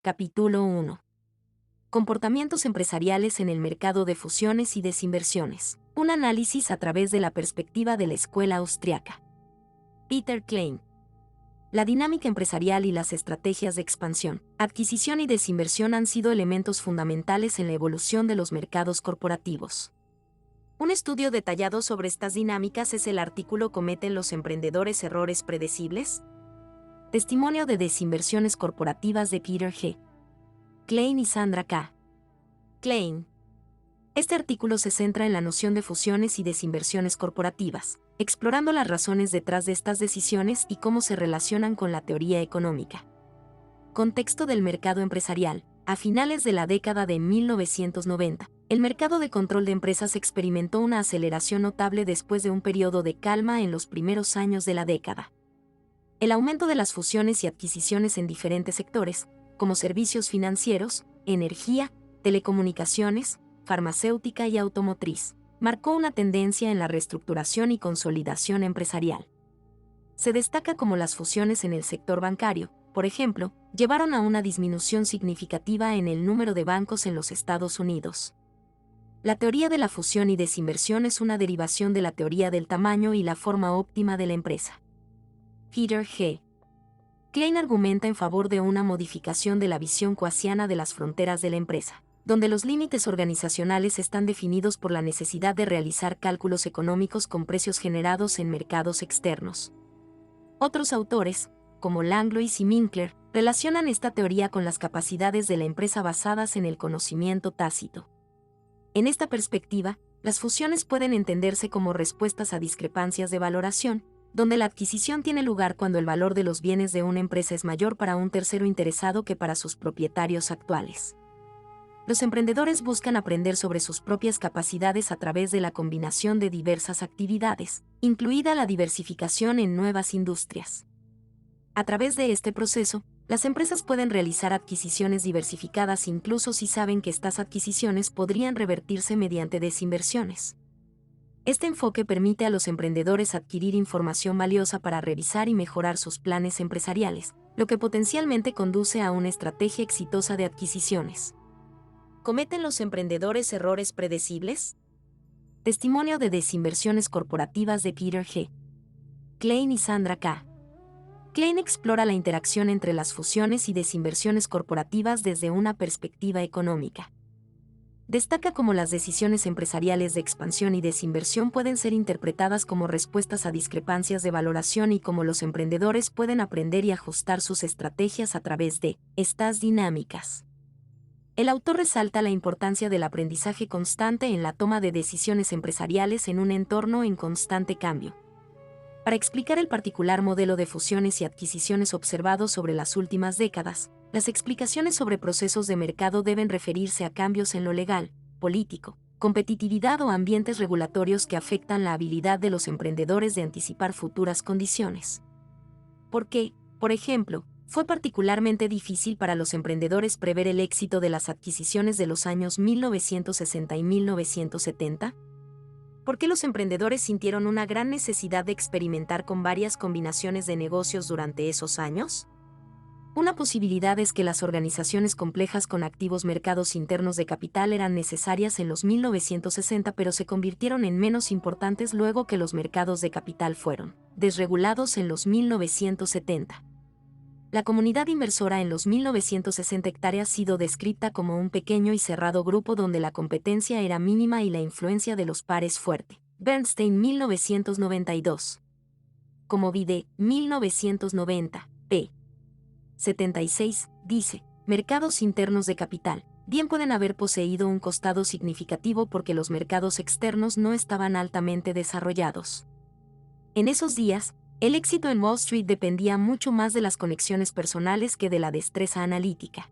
Capítulo 1. Comportamientos empresariales en el mercado de fusiones y desinversiones. Un análisis a través de la perspectiva de la escuela austriaca. Peter Klein. La dinámica empresarial y las estrategias de expansión, adquisición y desinversión han sido elementos fundamentales en la evolución de los mercados corporativos. Un estudio detallado sobre estas dinámicas es el artículo ¿Cometen los emprendedores errores predecibles? Testimonio de desinversiones corporativas de Peter G. Klein y Sandra K. Klein. Este artículo se centra en la noción de fusiones y desinversiones corporativas, explorando las razones detrás de estas decisiones y cómo se relacionan con la teoría económica. Contexto del mercado empresarial. A finales de la década de 1990, el mercado de control de empresas experimentó una aceleración notable después de un periodo de calma en los primeros años de la década. El aumento de las fusiones y adquisiciones en diferentes sectores, como servicios financieros, energía, telecomunicaciones, farmacéutica y automotriz, marcó una tendencia en la reestructuración y consolidación empresarial. Se destaca cómo las fusiones en el sector bancario, por ejemplo, llevaron a una disminución significativa en el número de bancos en los Estados Unidos. La teoría de la fusión y desinversión es una derivación de la teoría del tamaño y la forma óptima de la empresa. Peter G. Klein argumenta en favor de una modificación de la visión coasiana de las fronteras de la empresa, donde los límites organizacionales están definidos por la necesidad de realizar cálculos económicos con precios generados en mercados externos. Otros autores, como Langlois y Minkler, relacionan esta teoría con las capacidades de la empresa basadas en el conocimiento tácito. En esta perspectiva, las fusiones pueden entenderse como respuestas a discrepancias de valoración, donde la adquisición tiene lugar cuando el valor de los bienes de una empresa es mayor para un tercero interesado que para sus propietarios actuales. Los emprendedores buscan aprender sobre sus propias capacidades a través de la combinación de diversas actividades, incluida la diversificación en nuevas industrias. A través de este proceso, las empresas pueden realizar adquisiciones diversificadas incluso si saben que estas adquisiciones podrían revertirse mediante desinversiones. Este enfoque permite a los emprendedores adquirir información valiosa para revisar y mejorar sus planes empresariales, lo que potencialmente conduce a una estrategia exitosa de adquisiciones. ¿Cometen los emprendedores errores predecibles? Testimonio de desinversiones corporativas de Peter G. Klein y Sandra K. Klein explora la interacción entre las fusiones y desinversiones corporativas desde una perspectiva económica. Destaca cómo las decisiones empresariales de expansión y desinversión pueden ser interpretadas como respuestas a discrepancias de valoración y cómo los emprendedores pueden aprender y ajustar sus estrategias a través de estas dinámicas. El autor resalta la importancia del aprendizaje constante en la toma de decisiones empresariales en un entorno en constante cambio. Para explicar el particular modelo de fusiones y adquisiciones observado sobre las últimas décadas, las explicaciones sobre procesos de mercado deben referirse a cambios en lo legal, político, competitividad o ambientes regulatorios que afectan la habilidad de los emprendedores de anticipar futuras condiciones. ¿Por qué, por ejemplo, fue particularmente difícil para los emprendedores prever el éxito de las adquisiciones de los años 1960 y 1970? ¿Por qué los emprendedores sintieron una gran necesidad de experimentar con varias combinaciones de negocios durante esos años? Una posibilidad es que las organizaciones complejas con activos mercados internos de capital eran necesarias en los 1960 pero se convirtieron en menos importantes luego que los mercados de capital fueron desregulados en los 1970. La comunidad inversora en los 1960 hectáreas ha sido descrita como un pequeño y cerrado grupo donde la competencia era mínima y la influencia de los pares fuerte. Bernstein 1992. Como Vide, 1990, p. 76, dice, mercados internos de capital, bien pueden haber poseído un costado significativo porque los mercados externos no estaban altamente desarrollados. En esos días, el éxito en Wall Street dependía mucho más de las conexiones personales que de la destreza analítica.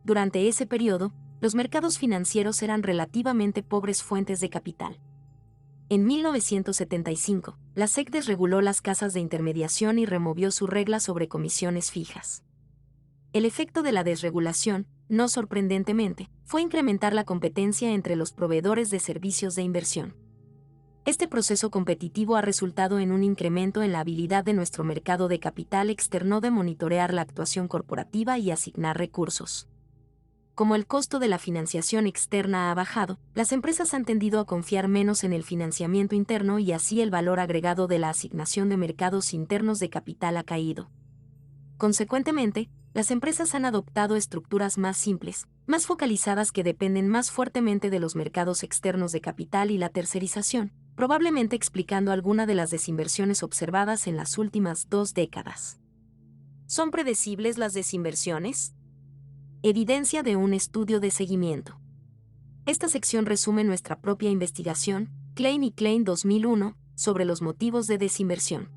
Durante ese periodo, los mercados financieros eran relativamente pobres fuentes de capital. En 1975, la SEC desreguló las casas de intermediación y removió su regla sobre comisiones fijas. El efecto de la desregulación, no sorprendentemente, fue incrementar la competencia entre los proveedores de servicios de inversión. Este proceso competitivo ha resultado en un incremento en la habilidad de nuestro mercado de capital externo de monitorear la actuación corporativa y asignar recursos. Como el costo de la financiación externa ha bajado, las empresas han tendido a confiar menos en el financiamiento interno y así el valor agregado de la asignación de mercados internos de capital ha caído. Consecuentemente, las empresas han adoptado estructuras más simples, más focalizadas que dependen más fuertemente de los mercados externos de capital y la tercerización, probablemente explicando alguna de las desinversiones observadas en las últimas 2 décadas. ¿Son predecibles las desinversiones? Evidencia de un estudio de seguimiento. Esta sección resume nuestra propia investigación, Klein y Klein 2001, sobre los motivos de desinversión.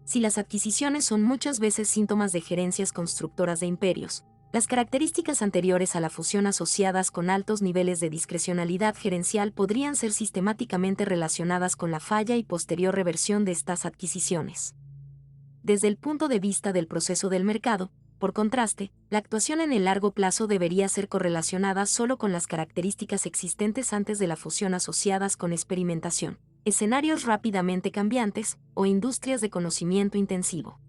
Si las adquisiciones son muchas veces síntomas de gerencias constructoras de imperios, las características anteriores a la fusión asociadas con altos niveles de discrecionalidad gerencial podrían ser sistemáticamente relacionadas con la falla y posterior reversión de estas adquisiciones. Desde el punto de vista del proceso del mercado, por contraste, la actuación en el largo plazo debería ser correlacionada solo con las características existentes antes de la fusión asociadas con experimentación, escenarios rápidamente cambiantes o industrias de conocimiento intensivo.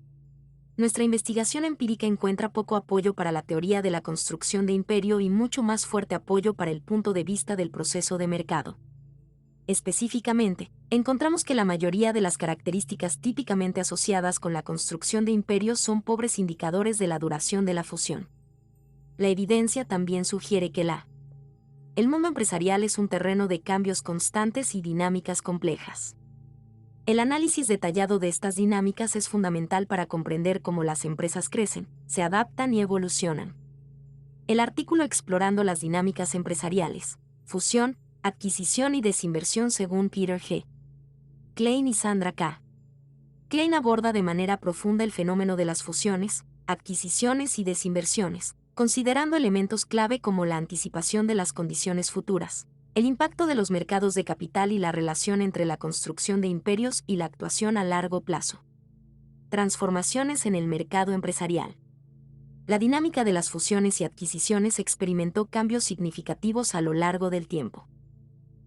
Nuestra investigación empírica encuentra poco apoyo para la teoría de la construcción de imperio y mucho más fuerte apoyo para el punto de vista del proceso de mercado. Específicamente, encontramos que la mayoría de las características típicamente asociadas con la construcción de imperios son pobres indicadores de la duración de la fusión. La evidencia también sugiere que el mundo empresarial es un terreno de cambios constantes y dinámicas complejas. El análisis detallado de estas dinámicas es fundamental para comprender cómo las empresas crecen, se adaptan y evolucionan. El artículo explorando las dinámicas empresariales, fusión, adquisición y desinversión según Peter G. Klein y Sandra K. Klein aborda de manera profunda el fenómeno de las fusiones, adquisiciones y desinversiones, considerando elementos clave como la anticipación de las condiciones futuras, el impacto de los mercados de capital y la relación entre la construcción de imperios y la actuación a largo plazo. Transformaciones en el mercado empresarial. La dinámica de las fusiones y adquisiciones experimentó cambios significativos a lo largo del tiempo.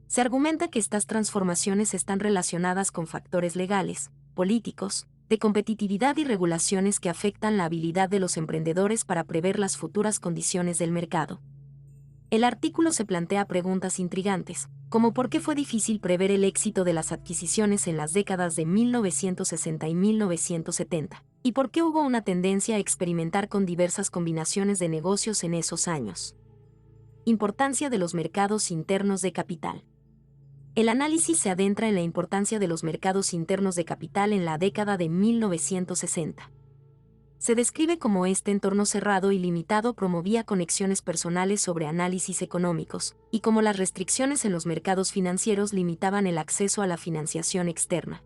Se argumenta que estas transformaciones están relacionadas con factores legales, políticos, de competitividad y regulaciones que afectan la habilidad de los emprendedores para prever las futuras condiciones del mercado. El artículo se plantea preguntas intrigantes, como por qué fue difícil prever el éxito de las adquisiciones en las décadas de 1960 y 1970, y por qué hubo una tendencia a experimentar con diversas combinaciones de negocios en esos años. Importancia de los mercados internos de capital. El análisis se adentra en la importancia de los mercados internos de capital en la década de 1960. Se describe cómo este entorno cerrado y limitado promovía conexiones personales sobre análisis económicos, y cómo las restricciones en los mercados financieros limitaban el acceso a la financiación externa.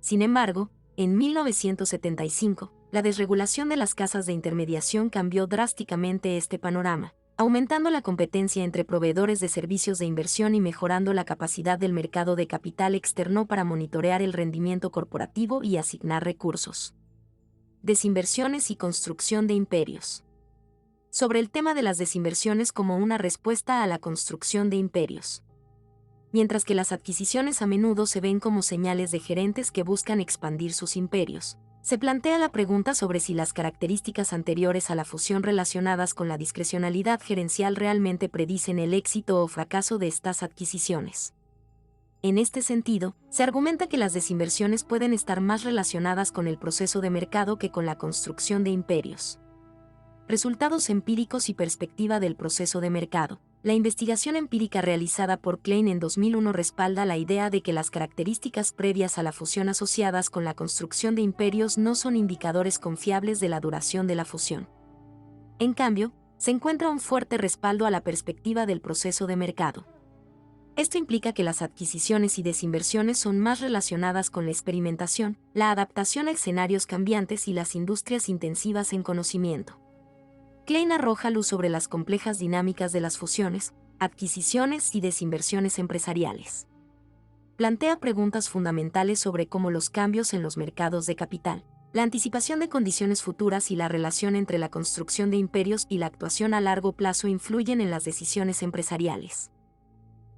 Sin embargo, en 1975, la desregulación de las casas de intermediación cambió drásticamente este panorama, aumentando la competencia entre proveedores de servicios de inversión y mejorando la capacidad del mercado de capital externo para monitorear el rendimiento corporativo y asignar recursos. Desinversiones y construcción de imperios. Sobre el tema de las desinversiones como una respuesta a la construcción de imperios. Mientras que las adquisiciones a menudo se ven como señales de gerentes que buscan expandir sus imperios, se plantea la pregunta sobre si las características anteriores a la fusión relacionadas con la discrecionalidad gerencial realmente predicen el éxito o fracaso de estas adquisiciones. En este sentido, se argumenta que las desinversiones pueden estar más relacionadas con el proceso de mercado que con la construcción de imperios. Resultados empíricos y perspectiva del proceso de mercado. La investigación empírica realizada por Klein en 2001 respalda la idea de que las características previas a la fusión asociadas con la construcción de imperios no son indicadores confiables de la duración de la fusión. En cambio, se encuentra un fuerte respaldo a la perspectiva del proceso de mercado. Esto implica que las adquisiciones y desinversiones son más relacionadas con la experimentación, la adaptación a escenarios cambiantes y las industrias intensivas en conocimiento. Klein arroja luz sobre las complejas dinámicas de las fusiones, adquisiciones y desinversiones empresariales. Plantea preguntas fundamentales sobre cómo los cambios en los mercados de capital, la anticipación de condiciones futuras y la relación entre la construcción de imperios y la actuación a largo plazo influyen en las decisiones empresariales.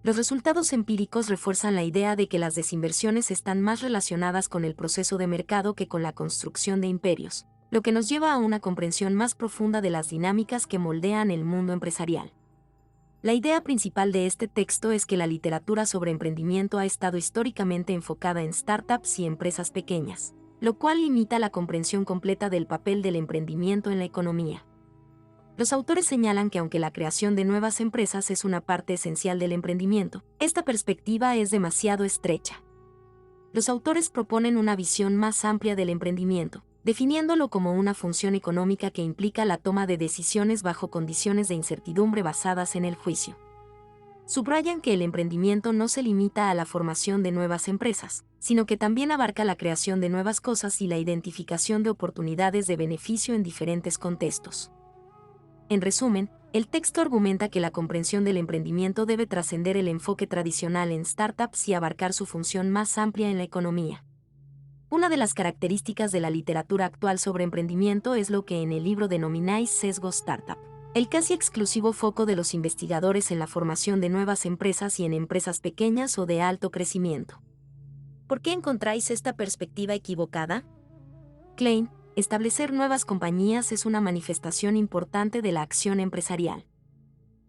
Los resultados empíricos refuerzan la idea de que las desinversiones están más relacionadas con el proceso de mercado que con la construcción de imperios, lo que nos lleva a una comprensión más profunda de las dinámicas que moldean el mundo empresarial. La idea principal de este texto es que la literatura sobre emprendimiento ha estado históricamente enfocada en startups y empresas pequeñas, lo cual limita la comprensión completa del papel del emprendimiento en la economía. Los autores señalan que aunque la creación de nuevas empresas es una parte esencial del emprendimiento, esta perspectiva es demasiado estrecha. Los autores proponen una visión más amplia del emprendimiento, definiéndolo como una función económica que implica la toma de decisiones bajo condiciones de incertidumbre basadas en el juicio. Subrayan que el emprendimiento no se limita a la formación de nuevas empresas, sino que también abarca la creación de nuevas cosas y la identificación de oportunidades de beneficio en diferentes contextos. En resumen, el texto argumenta que la comprensión del emprendimiento debe trascender el enfoque tradicional en startups y abarcar su función más amplia en la economía. Una de las características de la literatura actual sobre emprendimiento es lo que en el libro denomináis sesgo startup, el casi exclusivo foco de los investigadores en la formación de nuevas empresas y en empresas pequeñas o de alto crecimiento. ¿Por qué encontráis esta perspectiva equivocada? Klein, establecer nuevas compañías es una manifestación importante de la acción empresarial.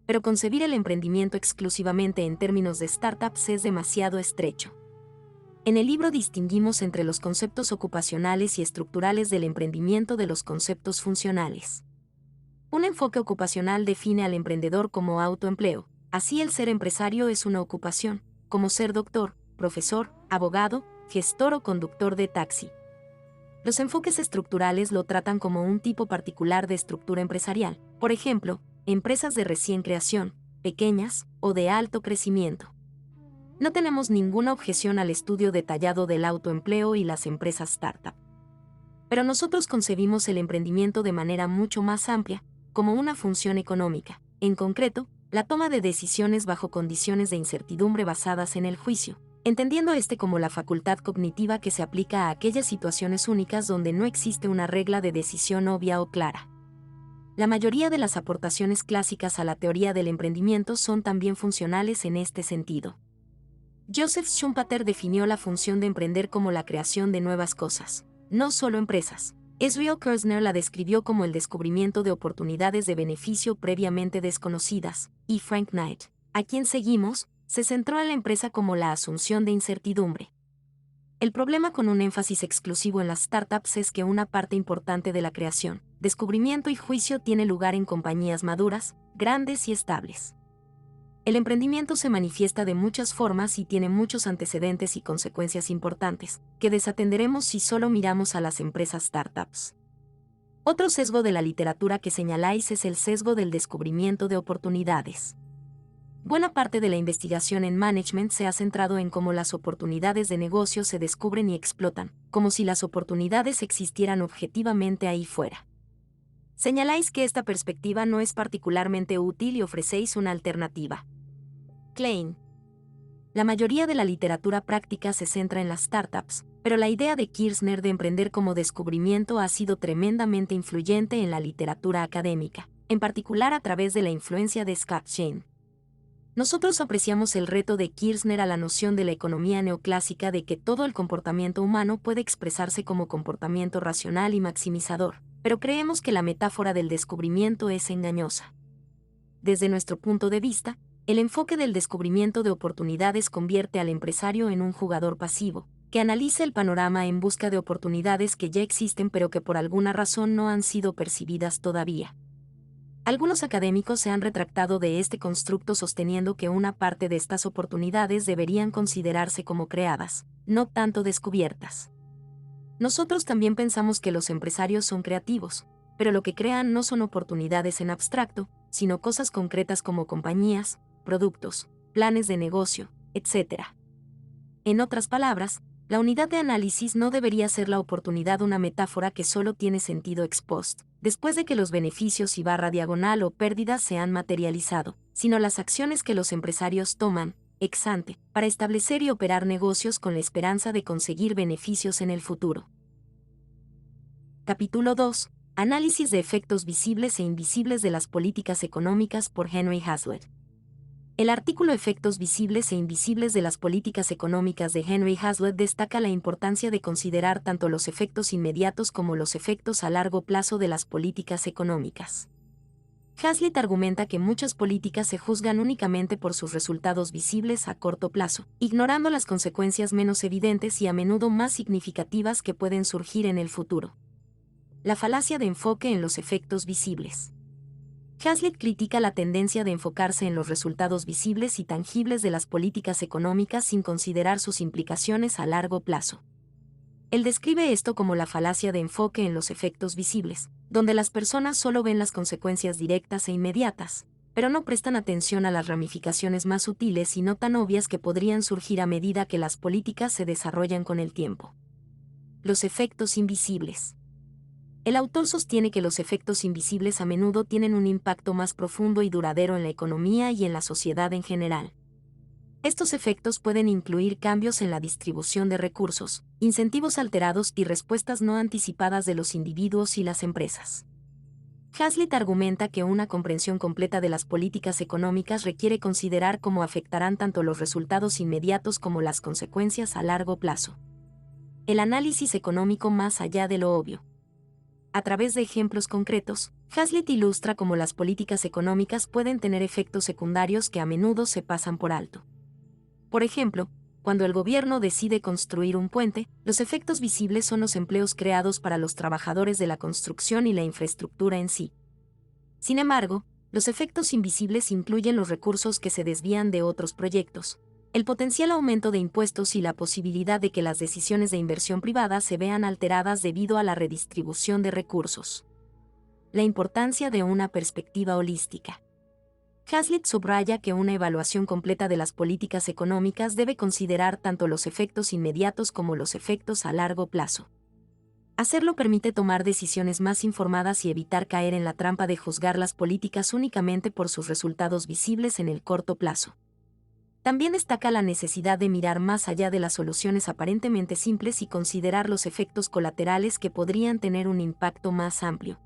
Pero concebir el emprendimiento exclusivamente en términos de startups es demasiado estrecho. En el libro distinguimos entre los conceptos ocupacionales y estructurales del emprendimiento de los conceptos funcionales. Un enfoque ocupacional define al emprendedor como autoempleo, así el ser empresario es una ocupación, como ser doctor, profesor, abogado, gestor o conductor de taxi. Los enfoques estructurales lo tratan como un tipo particular de estructura empresarial, por ejemplo, empresas de recién creación, pequeñas o de alto crecimiento. No tenemos ninguna objeción al estudio detallado del autoempleo y las empresas startup. Pero nosotros concebimos el emprendimiento de manera mucho más amplia, como una función económica, en concreto, la toma de decisiones bajo condiciones de incertidumbre basadas en el juicio, entendiendo como la facultad cognitiva que se aplica a aquellas situaciones únicas donde no existe una regla de decisión obvia o clara. La mayoría de las aportaciones clásicas a la teoría del emprendimiento son también funcionales en este sentido. Joseph Schumpeter definió la función de emprender como la creación de nuevas cosas, no solo empresas. Israel Kirzner la describió como el descubrimiento de oportunidades de beneficio previamente desconocidas, y Frank Knight, a quien seguimos, se centró en la empresa como la asunción de incertidumbre. El problema con un énfasis exclusivo en las startups es que una parte importante de la creación, descubrimiento y juicio tiene lugar en compañías maduras, grandes y estables. El emprendimiento se manifiesta de muchas formas y tiene muchos antecedentes y consecuencias importantes, que desatenderemos si solo miramos a las empresas startups. Otro sesgo de la literatura que señaláis es el sesgo del descubrimiento de oportunidades. Buena parte de la investigación en management se ha centrado en cómo las oportunidades de negocio se descubren y explotan, como si las oportunidades existieran objetivamente ahí fuera. Señaláis que esta perspectiva no es particularmente útil y ofrecéis una alternativa. Klein. La mayoría de la literatura práctica se centra en las startups, pero la idea de Kirzner de emprender como descubrimiento ha sido tremendamente influyente en la literatura académica, en particular a través de la influencia de Scott Shane. Nosotros apreciamos el reto de Kirzner a la noción de la economía neoclásica de que todo el comportamiento humano puede expresarse como comportamiento racional y maximizador, pero creemos que la metáfora del descubrimiento es engañosa. Desde nuestro punto de vista, el enfoque del descubrimiento de oportunidades convierte al empresario en un jugador pasivo, que analiza el panorama en busca de oportunidades que ya existen pero que por alguna razón no han sido percibidas todavía. Algunos académicos se han retractado de este constructo sosteniendo que una parte de estas oportunidades deberían considerarse como creadas, no tanto descubiertas. Nosotros también pensamos que los empresarios son creativos, pero lo que crean no son oportunidades en abstracto, sino cosas concretas como compañías, productos, planes de negocio, etc. En otras palabras, la unidad de análisis no debería ser la oportunidad una metáfora que solo tiene sentido ex post, después de que los beneficios y barra diagonal o pérdidas se han materializado, sino las acciones que los empresarios toman, ex ante, para establecer y operar negocios con la esperanza de conseguir beneficios en el futuro. Capítulo 2. Análisis de efectos visibles e invisibles de las políticas económicas por Henry Hazlitt. El artículo Efectos visibles e invisibles de las políticas económicas de Henry Hazlitt destaca la importancia de considerar tanto los efectos inmediatos como los efectos a largo plazo de las políticas económicas. Hazlitt argumenta que muchas políticas se juzgan únicamente por sus resultados visibles a corto plazo, ignorando las consecuencias menos evidentes y a menudo más significativas que pueden surgir en el futuro. La falacia de enfoque en los efectos visibles. Hazlitt critica la tendencia de enfocarse en los resultados visibles y tangibles de las políticas económicas sin considerar sus implicaciones a largo plazo. Él describe esto como la falacia de enfoque en los efectos visibles, donde las personas solo ven las consecuencias directas e inmediatas, pero no prestan atención a las ramificaciones más sutiles y no tan obvias que podrían surgir a medida que las políticas se desarrollan con el tiempo. Los efectos invisibles. El autor sostiene que los efectos invisibles a menudo tienen un impacto más profundo y duradero en la economía y en la sociedad en general. Estos efectos pueden incluir cambios en la distribución de recursos, incentivos alterados y respuestas no anticipadas de los individuos y las empresas. Hazlitt argumenta que una comprensión completa de las políticas económicas requiere considerar cómo afectarán tanto los resultados inmediatos como las consecuencias a largo plazo. El análisis económico más allá de lo obvio. A través de ejemplos concretos, Hazlitt ilustra cómo las políticas económicas pueden tener efectos secundarios que a menudo se pasan por alto. Por ejemplo, cuando el gobierno decide construir un puente, los efectos visibles son los empleos creados para los trabajadores de la construcción y la infraestructura en sí. Sin embargo, los efectos invisibles incluyen los recursos que se desvían de otros proyectos, el potencial aumento de impuestos y la posibilidad de que las decisiones de inversión privada se vean alteradas debido a la redistribución de recursos. La importancia de una perspectiva holística. Hazlitt subraya que una evaluación completa de las políticas económicas debe considerar tanto los efectos inmediatos como los efectos a largo plazo. Hacerlo permite tomar decisiones más informadas y evitar caer en la trampa de juzgar las políticas únicamente por sus resultados visibles en el corto plazo. También destaca la necesidad de mirar más allá de las soluciones aparentemente simples y considerar los efectos colaterales que podrían tener un impacto más amplio.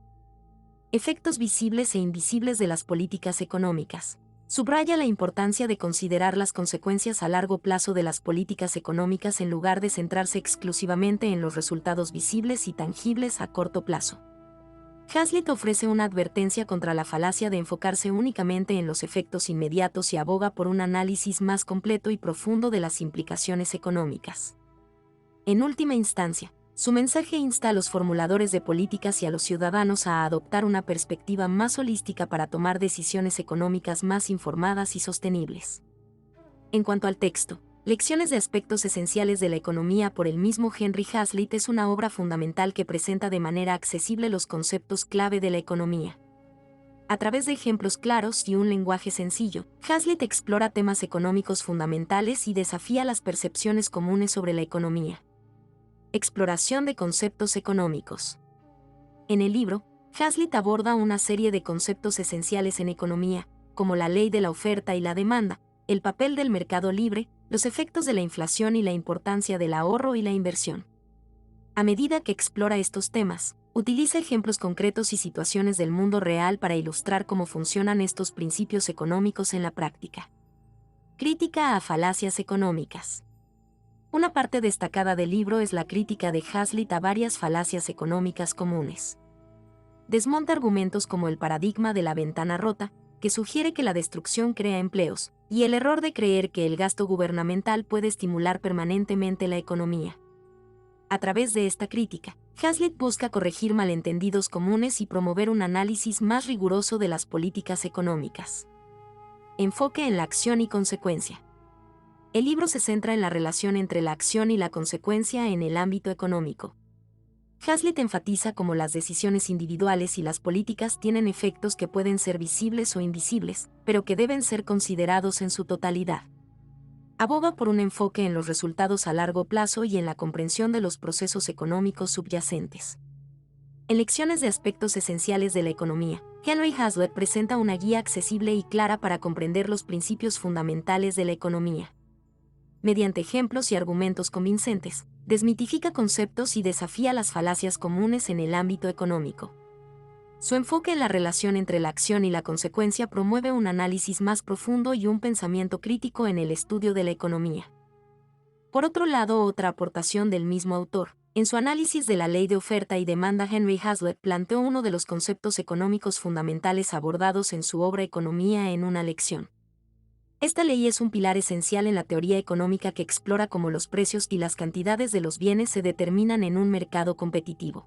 Efectos visibles e invisibles de las políticas económicas. Subraya la importancia de considerar las consecuencias a largo plazo de las políticas económicas en lugar de centrarse exclusivamente en los resultados visibles y tangibles a corto plazo. Hazlitt ofrece una advertencia contra la falacia de enfocarse únicamente en los efectos inmediatos y aboga por un análisis más completo y profundo de las implicaciones económicas. En última instancia, su mensaje insta a los formuladores de políticas y a los ciudadanos a adoptar una perspectiva más holística para tomar decisiones económicas más informadas y sostenibles. En cuanto al texto, Lecciones de aspectos esenciales de la economía por el mismo Henry Hazlitt es una obra fundamental que presenta de manera accesible los conceptos clave de la economía. A través de ejemplos claros y un lenguaje sencillo, Hazlitt explora temas económicos fundamentales y desafía las percepciones comunes sobre la economía. Exploración de conceptos económicos. En el libro, Hazlitt aborda una serie de conceptos esenciales en economía, como la ley de la oferta y la demanda, el papel del mercado libre, los efectos de la inflación y la importancia del ahorro y la inversión. A medida que explora estos temas, utiliza ejemplos concretos y situaciones del mundo real para ilustrar cómo funcionan estos principios económicos en la práctica. Crítica a falacias económicas. Una parte destacada del libro es la crítica de Hazlitt a varias falacias económicas comunes. Desmonta argumentos como el paradigma de la ventana rota, que sugiere que la destrucción crea empleos, y el error de creer que el gasto gubernamental puede estimular permanentemente la economía. A través de esta crítica, Hazlitt busca corregir malentendidos comunes y promover un análisis más riguroso de las políticas económicas. Enfoque en la acción y consecuencia. El libro se centra en la relación entre la acción y la consecuencia en el ámbito económico. Hazlitt enfatiza cómo las decisiones individuales y las políticas tienen efectos que pueden ser visibles o invisibles, pero que deben ser considerados en su totalidad. Aboga por un enfoque en los resultados a largo plazo y en la comprensión de los procesos económicos subyacentes. En Lecciones de aspectos esenciales de la economía, Henry Hazlitt presenta una guía accesible y clara para comprender los principios fundamentales de la economía. Mediante ejemplos y argumentos convincentes, desmitifica conceptos y desafía las falacias comunes en el ámbito económico. Su enfoque en la relación entre la acción y la consecuencia promueve un análisis más profundo y un pensamiento crítico en el estudio de la economía. Por otro lado, otra aportación del mismo autor, en su análisis de la ley de oferta y demanda, Henry Hazlitt planteó uno de los conceptos económicos fundamentales abordados en su obra Economía en una lección. Esta ley es un pilar esencial en la teoría económica que explora cómo los precios y las cantidades de los bienes se determinan en un mercado competitivo.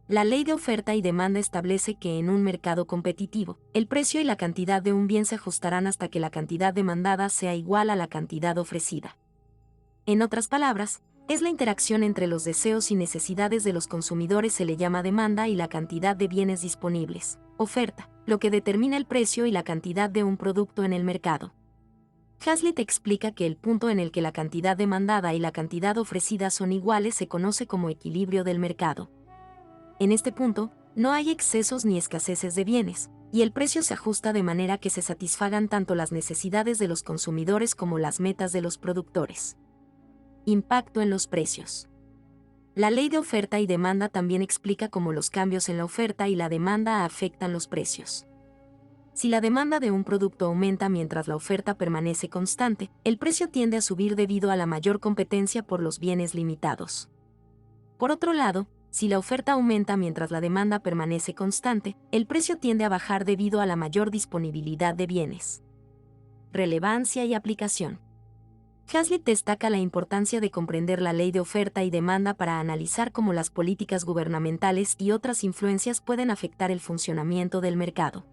La ley de oferta y demanda establece que en un mercado competitivo, el precio y la cantidad de un bien se ajustarán hasta que la cantidad demandada sea igual a la cantidad ofrecida. En otras palabras, es la interacción entre los deseos y necesidades de los consumidores se le llama demanda y la cantidad de bienes disponibles, oferta, lo que determina el precio y la cantidad de un producto en el mercado. Hazlitt explica que el punto en el que la cantidad demandada y la cantidad ofrecida son iguales se conoce como equilibrio del mercado. En este punto, no hay excesos ni escaseces de bienes, y el precio se ajusta de manera que se satisfagan tanto las necesidades de los consumidores como las metas de los productores. Impacto en los precios. La ley de oferta y demanda también explica cómo los cambios en la oferta y la demanda afectan los precios. Si la demanda de un producto aumenta mientras la oferta permanece constante, el precio tiende a subir debido a la mayor competencia por los bienes limitados. Por otro lado, si la oferta aumenta mientras la demanda permanece constante, el precio tiende a bajar debido a la mayor disponibilidad de bienes. Relevancia y aplicación. Hazlitt destaca la importancia de comprender la ley de oferta y demanda para analizar cómo las políticas gubernamentales y otras influencias pueden afectar el funcionamiento del mercado.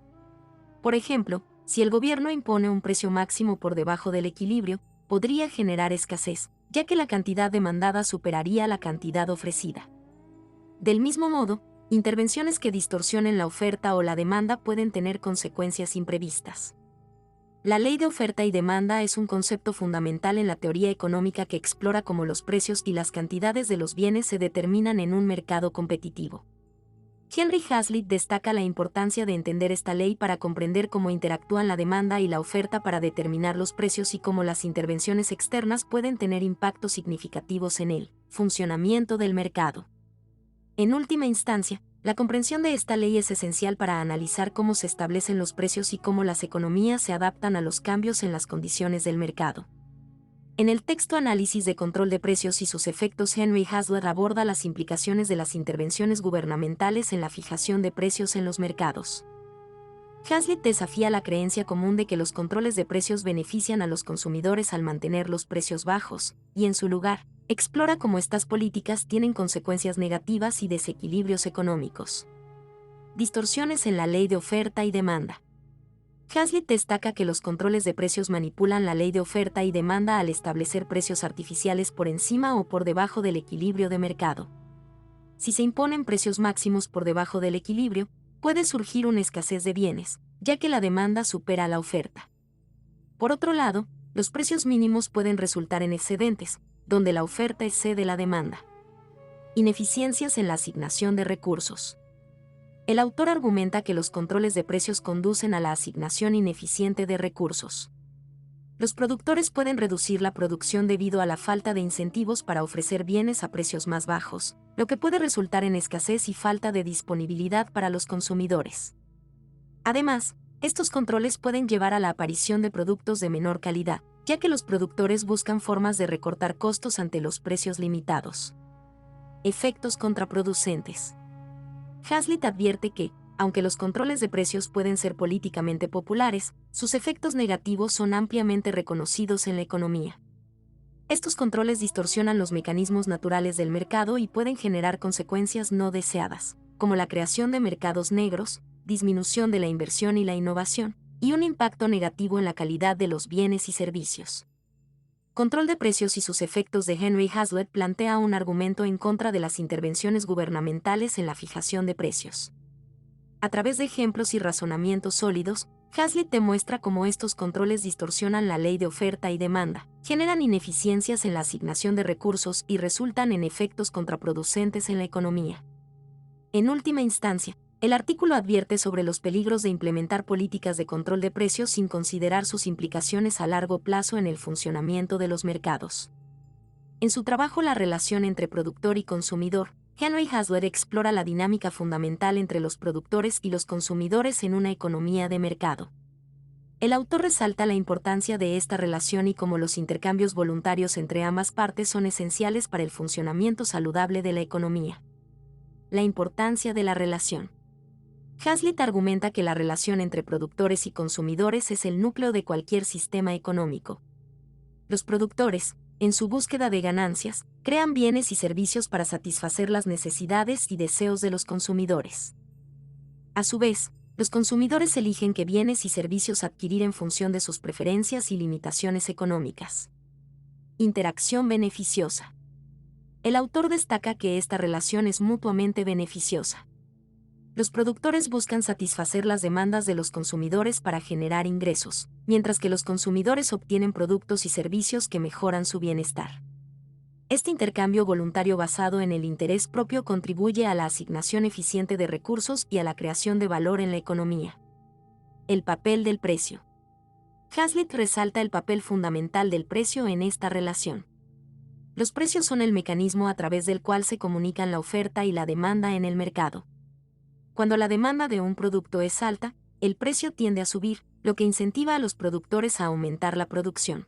Por ejemplo, si el gobierno impone un precio máximo por debajo del equilibrio, podría generar escasez, ya que la cantidad demandada superaría la cantidad ofrecida. Del mismo modo, intervenciones que distorsionen la oferta o la demanda pueden tener consecuencias imprevistas. La ley de oferta y demanda es un concepto fundamental en la teoría económica que explora cómo los precios y las cantidades de los bienes se determinan en un mercado competitivo. Henry Hazlitt destaca la importancia de entender esta ley para comprender cómo interactúan la demanda y la oferta para determinar los precios y cómo las intervenciones externas pueden tener impactos significativos en el funcionamiento del mercado. En última instancia, la comprensión de esta ley es esencial para analizar cómo se establecen los precios y cómo las economías se adaptan a los cambios en las condiciones del mercado. En el texto Análisis de control de precios y sus efectos, Henry Hazlitt aborda las implicaciones de las intervenciones gubernamentales en la fijación de precios en los mercados. Hazlitt desafía la creencia común de que los controles de precios benefician a los consumidores al mantener los precios bajos, y en su lugar, explora cómo estas políticas tienen consecuencias negativas y desequilibrios económicos. Distorsiones en la ley de oferta y demanda. Hazlitt destaca que los controles de precios manipulan la ley de oferta y demanda al establecer precios artificiales por encima o por debajo del equilibrio de mercado. Si se imponen precios máximos por debajo del equilibrio, puede surgir una escasez de bienes, ya que la demanda supera la oferta. Por otro lado, los precios mínimos pueden resultar en excedentes, donde la oferta excede la demanda. Ineficiencias en la asignación de recursos. El autor argumenta que los controles de precios conducen a la asignación ineficiente de recursos. Los productores pueden reducir la producción debido a la falta de incentivos para ofrecer bienes a precios más bajos, lo que puede resultar en escasez y falta de disponibilidad para los consumidores. Además, estos controles pueden llevar a la aparición de productos de menor calidad, ya que los productores buscan formas de recortar costos ante los precios limitados. Efectos contraproducentes. Hazlitt advierte que, aunque los controles de precios pueden ser políticamente populares, sus efectos negativos son ampliamente reconocidos en la economía. Estos controles distorsionan los mecanismos naturales del mercado y pueden generar consecuencias no deseadas, como la creación de mercados negros, disminución de la inversión y la innovación, y un impacto negativo en la calidad de los bienes y servicios. Control de precios y sus efectos de Henry Hazlitt plantea un argumento en contra de las intervenciones gubernamentales en la fijación de precios. A través de ejemplos y razonamientos sólidos, Hazlitt demuestra cómo estos controles distorsionan la ley de oferta y demanda, generan ineficiencias en la asignación de recursos y resultan en efectos contraproducentes en la economía. En última instancia, el artículo advierte sobre los peligros de implementar políticas de control de precios sin considerar sus implicaciones a largo plazo en el funcionamiento de los mercados. En su trabajo La relación entre productor y consumidor, Henry Hazlitt explora la dinámica fundamental entre los productores y los consumidores en una economía de mercado. El autor resalta la importancia de esta relación y cómo los intercambios voluntarios entre ambas partes son esenciales para el funcionamiento saludable de la economía. La importancia de la relación. Hazlitt argumenta que la relación entre productores y consumidores es el núcleo de cualquier sistema económico. Los productores, en su búsqueda de ganancias, crean bienes y servicios para satisfacer las necesidades y deseos de los consumidores. A su vez, los consumidores eligen qué bienes y servicios adquirir en función de sus preferencias y limitaciones económicas. Interacción beneficiosa. El autor destaca que esta relación es mutuamente beneficiosa. Los productores buscan satisfacer las demandas de los consumidores para generar ingresos, mientras que los consumidores obtienen productos y servicios que mejoran su bienestar. Este intercambio voluntario basado en el interés propio contribuye a la asignación eficiente de recursos y a la creación de valor en la economía. El papel del precio. Hazlitt resalta el papel fundamental del precio en esta relación. Los precios son el mecanismo a través del cual se comunican la oferta y la demanda en el mercado. Cuando la demanda de un producto es alta, el precio tiende a subir, lo que incentiva a los productores a aumentar la producción.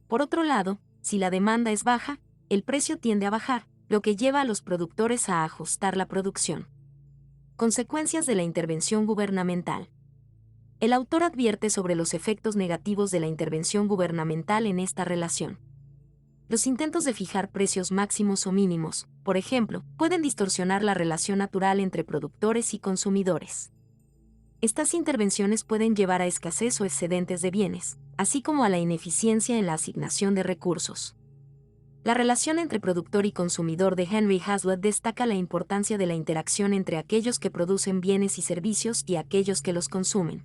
Por otro lado, si la demanda es baja, el precio tiende a bajar, lo que lleva a los productores a ajustar la producción. Consecuencias de la intervención gubernamental. El autor advierte sobre los efectos negativos de la intervención gubernamental en esta relación. Los intentos de fijar precios máximos o mínimos, por ejemplo, pueden distorsionar la relación natural entre productores y consumidores. Estas intervenciones pueden llevar a escasez o excedentes de bienes, así como a la ineficiencia en la asignación de recursos. La relación entre productor y consumidor de Henry Hazlitt destaca la importancia de la interacción entre aquellos que producen bienes y servicios y aquellos que los consumen.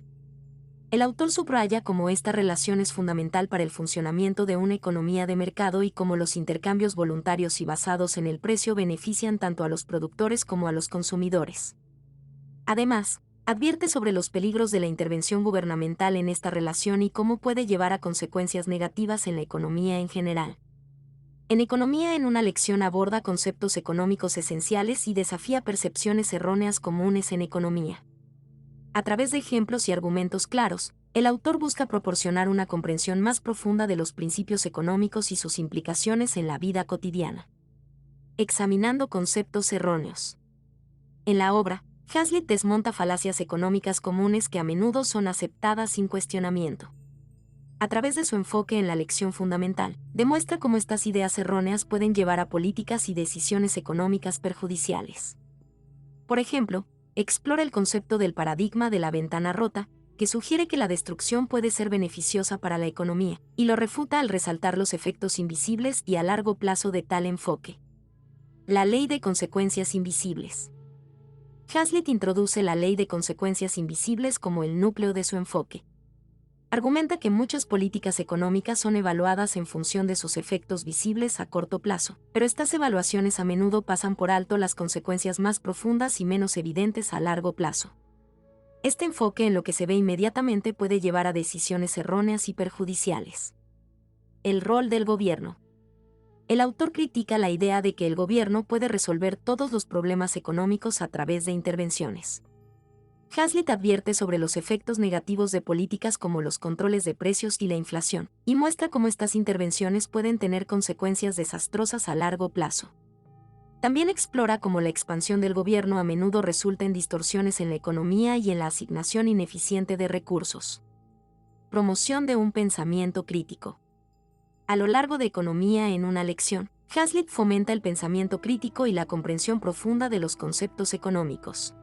El autor subraya cómo esta relación es fundamental para el funcionamiento de una economía de mercado y cómo los intercambios voluntarios y basados en el precio benefician tanto a los productores como a los consumidores. Además, advierte sobre los peligros de la intervención gubernamental en esta relación y cómo puede llevar a consecuencias negativas en la economía en general. En Economía en una lección aborda conceptos económicos esenciales y desafía percepciones erróneas comunes en economía. A través de ejemplos y argumentos claros, el autor busca proporcionar una comprensión más profunda de los principios económicos y sus implicaciones en la vida cotidiana. Examinando conceptos erróneos. En la obra, Hazlitt desmonta falacias económicas comunes que a menudo son aceptadas sin cuestionamiento. A través de su enfoque en la lección fundamental, demuestra cómo estas ideas erróneas pueden llevar a políticas y decisiones económicas perjudiciales. Por ejemplo, explora el concepto del paradigma de la ventana rota, que sugiere que la destrucción puede ser beneficiosa para la economía, y lo refuta al resaltar los efectos invisibles y a largo plazo de tal enfoque. La ley de consecuencias invisibles. Hazlitt introduce la ley de consecuencias invisibles como el núcleo de su enfoque. Argumenta que muchas políticas económicas son evaluadas en función de sus efectos visibles a corto plazo, pero estas evaluaciones a menudo pasan por alto las consecuencias más profundas y menos evidentes a largo plazo. Este enfoque en lo que se ve inmediatamente puede llevar a decisiones erróneas y perjudiciales. El rol del gobierno. El autor critica la idea de que el gobierno puede resolver todos los problemas económicos a través de intervenciones. Hazlitt advierte sobre los efectos negativos de políticas como los controles de precios y la inflación, y muestra cómo estas intervenciones pueden tener consecuencias desastrosas a largo plazo. También explora cómo la expansión del gobierno a menudo resulta en distorsiones en la economía y en la asignación ineficiente de recursos. Promoción de un pensamiento crítico. A lo largo de Economía en una lección, Hazlitt fomenta el pensamiento crítico y la comprensión profunda de los conceptos económicos.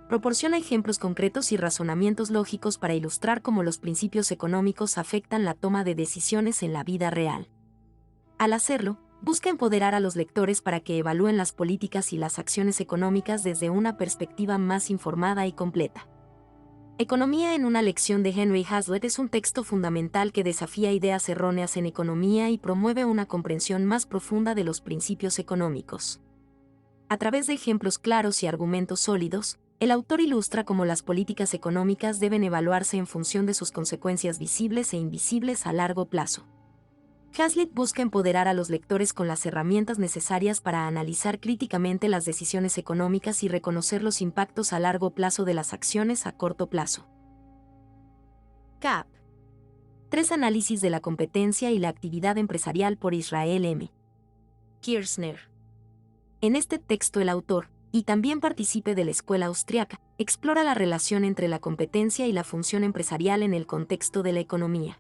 Proporciona ejemplos concretos y razonamientos lógicos para ilustrar cómo los principios económicos afectan la toma de decisiones en la vida real. Al hacerlo, busca empoderar a los lectores para que evalúen las políticas y las acciones económicas desde una perspectiva más informada y completa. Economía en una lección de Henry Hazlitt es un texto fundamental que desafía ideas erróneas en economía y promueve una comprensión más profunda de los principios económicos. A través de ejemplos claros y argumentos sólidos, el autor ilustra cómo las políticas económicas deben evaluarse en función de sus consecuencias visibles e invisibles a largo plazo. Hazlitt busca empoderar a los lectores con las herramientas necesarias para analizar críticamente las decisiones económicas y reconocer los impactos a largo plazo de las acciones a corto plazo. Cap. 3 Análisis de la competencia y la actividad empresarial por Israel M. Kirchner. En este texto el autor, y también partícipe de la escuela austriaca, explora la relación entre la competencia y la función empresarial en el contexto de la economía.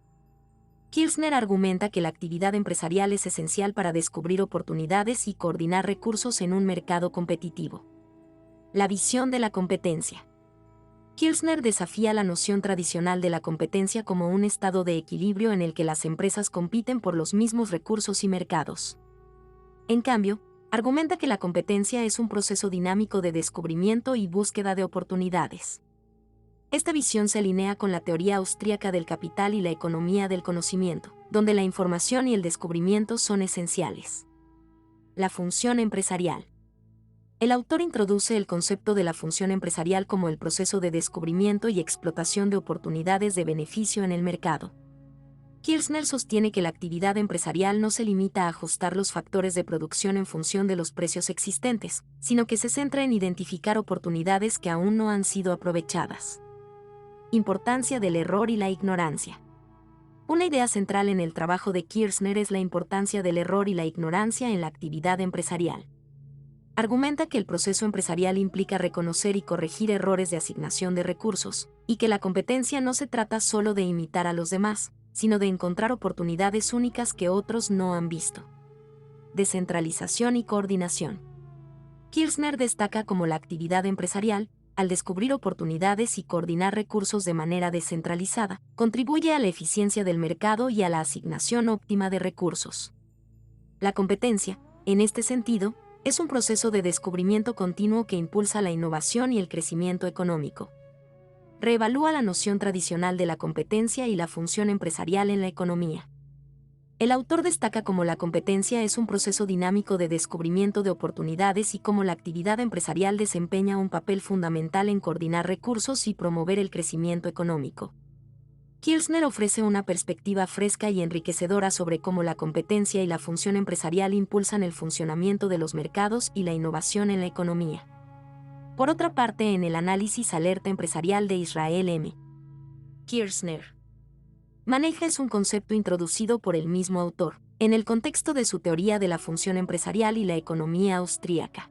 Kirchner argumenta que la actividad empresarial es esencial para descubrir oportunidades y coordinar recursos en un mercado competitivo. La visión de la competencia. Kirchner desafía la noción tradicional de la competencia como un estado de equilibrio en el que las empresas compiten por los mismos recursos y mercados. En cambio, argumenta que la competencia es un proceso dinámico de descubrimiento y búsqueda de oportunidades. Esta visión se alinea con la teoría austríaca del capital y la economía del conocimiento, donde la información y el descubrimiento son esenciales. La función empresarial. El autor introduce el concepto de la función empresarial como el proceso de descubrimiento y explotación de oportunidades de beneficio en el mercado. Kirchner sostiene que la actividad empresarial no se limita a ajustar los factores de producción en función de los precios existentes, sino que se centra en identificar oportunidades que aún no han sido aprovechadas. Importancia del error y la ignorancia. Una idea central en el trabajo de Kirchner es la importancia del error y la ignorancia en la actividad empresarial. Argumenta que el proceso empresarial implica reconocer y corregir errores de asignación de recursos, y que la competencia no se trata solo de imitar a los demás, sino de encontrar oportunidades únicas que otros no han visto. Descentralización y coordinación. Kirchner destaca cómo la actividad empresarial, al descubrir oportunidades y coordinar recursos de manera descentralizada, contribuye a la eficiencia del mercado y a la asignación óptima de recursos. La competencia, en este sentido, es un proceso de descubrimiento continuo que impulsa la innovación y el crecimiento económico. Reevalúa la noción tradicional de la competencia y la función empresarial en la economía. El autor destaca cómo la competencia es un proceso dinámico de descubrimiento de oportunidades y cómo la actividad empresarial desempeña un papel fundamental en coordinar recursos y promover el crecimiento económico. Kirchner ofrece una perspectiva fresca y enriquecedora sobre cómo la competencia y la función empresarial impulsan el funcionamiento de los mercados y la innovación en la economía. Por otra parte, en el análisis Alerta Empresarial de Israel M. Kirchner maneja es un concepto introducido por el mismo autor, en el contexto de su teoría de la función empresarial y la economía austríaca.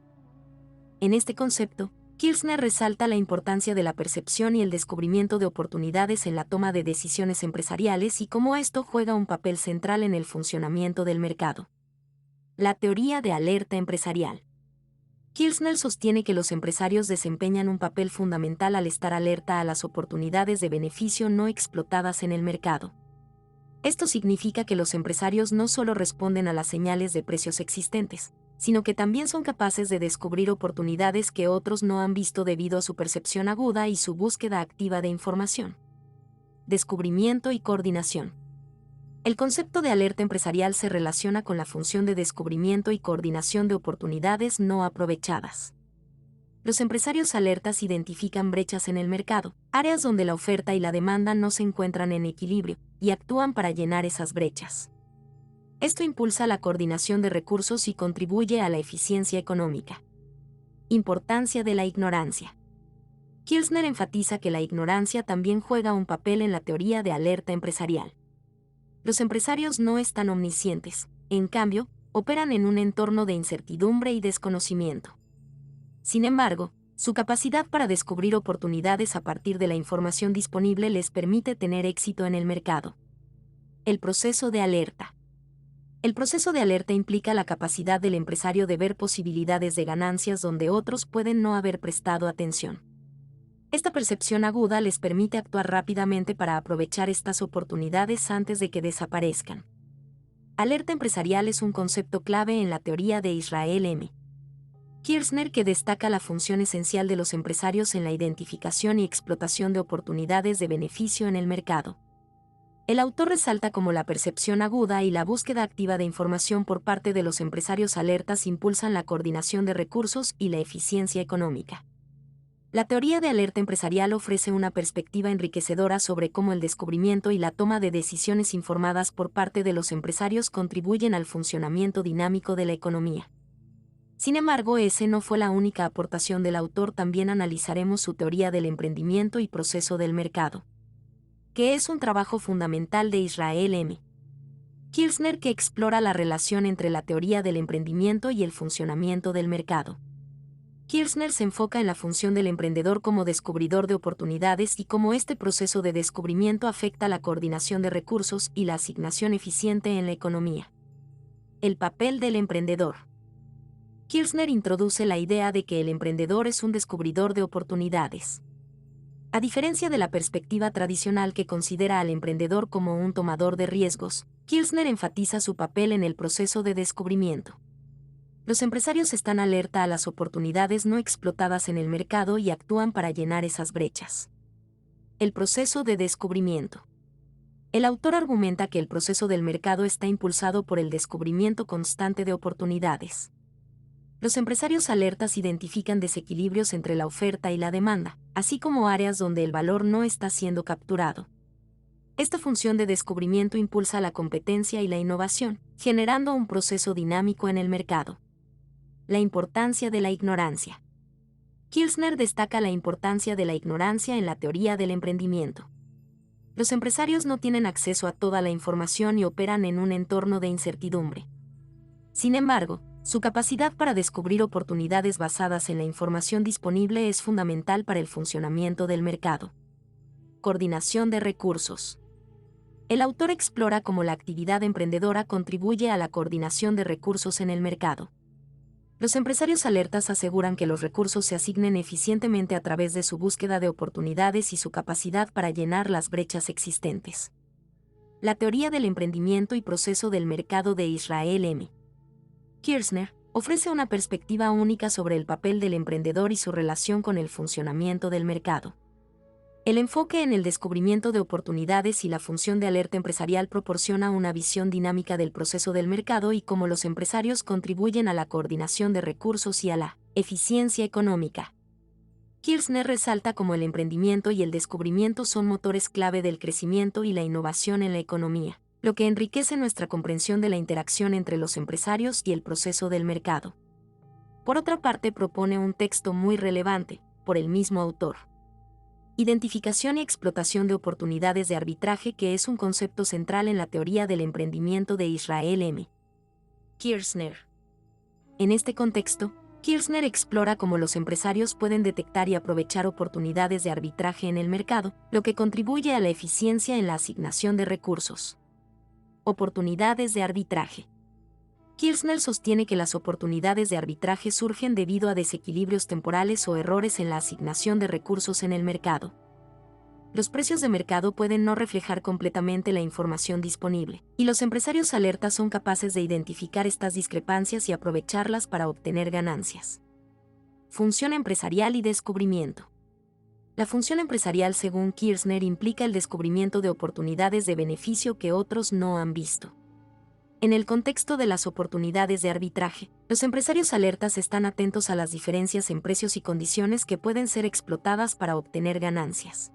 En este concepto, Kirchner resalta la importancia de la percepción y el descubrimiento de oportunidades en la toma de decisiones empresariales y cómo esto juega un papel central en el funcionamiento del mercado. La teoría de alerta empresarial. Kirchner sostiene que los empresarios desempeñan un papel fundamental al estar alerta a las oportunidades de beneficio no explotadas en el mercado. Esto significa que los empresarios no solo responden a las señales de precios existentes, sino que también son capaces de descubrir oportunidades que otros no han visto debido a su percepción aguda y su búsqueda activa de información. Descubrimiento y coordinación. El concepto de alerta empresarial se relaciona con la función de descubrimiento y coordinación de oportunidades no aprovechadas. Los empresarios alertas identifican brechas en el mercado, áreas donde la oferta y la demanda no se encuentran en equilibrio, y actúan para llenar esas brechas. Esto impulsa la coordinación de recursos y contribuye a la eficiencia económica. Importancia de la ignorancia. Kirchner enfatiza que la ignorancia también juega un papel en la teoría de alerta empresarial. Los empresarios no están omniscientes, en cambio, operan en un entorno de incertidumbre y desconocimiento. Sin embargo, su capacidad para descubrir oportunidades a partir de la información disponible les permite tener éxito en el mercado. El proceso de alerta. El proceso de alerta implica la capacidad del empresario de ver posibilidades de ganancias donde otros pueden no haber prestado atención. Esta percepción aguda les permite actuar rápidamente para aprovechar estas oportunidades antes de que desaparezcan. Alerta empresarial es un concepto clave en la teoría de Israel M. Kirchner, que destaca la función esencial de los empresarios en la identificación y explotación de oportunidades de beneficio en el mercado. El autor resalta cómo la percepción aguda y la búsqueda activa de información por parte de los empresarios alertas impulsan la coordinación de recursos y la eficiencia económica. La teoría de alerta empresarial ofrece una perspectiva enriquecedora sobre cómo el descubrimiento y la toma de decisiones informadas por parte de los empresarios contribuyen al funcionamiento dinámico de la economía. Sin embargo, ese no fue la única aportación del autor, también analizaremos su teoría del emprendimiento y proceso del mercado, que es un trabajo fundamental de Israel M. Kirzner que explora la relación entre la teoría del emprendimiento y el funcionamiento del mercado. Kirzner se enfoca en la función del emprendedor como descubridor de oportunidades y cómo este proceso de descubrimiento afecta la coordinación de recursos y la asignación eficiente en la economía. El papel del emprendedor. Kirzner introduce la idea de que el emprendedor es un descubridor de oportunidades. A diferencia de la perspectiva tradicional que considera al emprendedor como un tomador de riesgos, Kirzner enfatiza su papel en el proceso de descubrimiento. Los empresarios están alerta a las oportunidades no explotadas en el mercado y actúan para llenar esas brechas. El proceso de descubrimiento. El autor argumenta que el proceso del mercado está impulsado por el descubrimiento constante de oportunidades. Los empresarios alertas identifican desequilibrios entre la oferta y la demanda, así como áreas donde el valor no está siendo capturado. Esta función de descubrimiento impulsa la competencia y la innovación, generando un proceso dinámico en el mercado. La importancia de la ignorancia. Kirzner destaca la importancia de la ignorancia en la teoría del emprendimiento. Los empresarios no tienen acceso a toda la información y operan en un entorno de incertidumbre. Sin embargo, su capacidad para descubrir oportunidades basadas en la información disponible es fundamental para el funcionamiento del mercado. Coordinación de recursos. El autor explora cómo la actividad emprendedora contribuye a la coordinación de recursos en el mercado. Los empresarios alertas aseguran que los recursos se asignen eficientemente a través de su búsqueda de oportunidades y su capacidad para llenar las brechas existentes. La teoría del emprendimiento y proceso del mercado de Israel M. Kirzner ofrece una perspectiva única sobre el papel del emprendedor y su relación con el funcionamiento del mercado. El enfoque en el descubrimiento de oportunidades y la función de alerta empresarial proporciona una visión dinámica del proceso del mercado y cómo los empresarios contribuyen a la coordinación de recursos y a la eficiencia económica. Kirzner resalta cómo el emprendimiento y el descubrimiento son motores clave del crecimiento y la innovación en la economía, lo que enriquece nuestra comprensión de la interacción entre los empresarios y el proceso del mercado. Por otra parte, propone un texto muy relevante, por el mismo autor. Identificación y explotación de oportunidades de arbitraje, que es un concepto central en la teoría del emprendimiento de Israel M. Kirzner. En este contexto, Kirzner explora cómo los empresarios pueden detectar y aprovechar oportunidades de arbitraje en el mercado, lo que contribuye a la eficiencia en la asignación de recursos. Oportunidades de arbitraje. Kirzner sostiene que las oportunidades de arbitraje surgen debido a desequilibrios temporales o errores en la asignación de recursos en el mercado. Los precios de mercado pueden no reflejar completamente la información disponible, y los empresarios alertas son capaces de identificar estas discrepancias y aprovecharlas para obtener ganancias. Función empresarial y descubrimiento. La función empresarial, según Kirzner, implica el descubrimiento de oportunidades de beneficio que otros no han visto. En el contexto de las oportunidades de arbitraje, los empresarios alertas están atentos a las diferencias en precios y condiciones que pueden ser explotadas para obtener ganancias.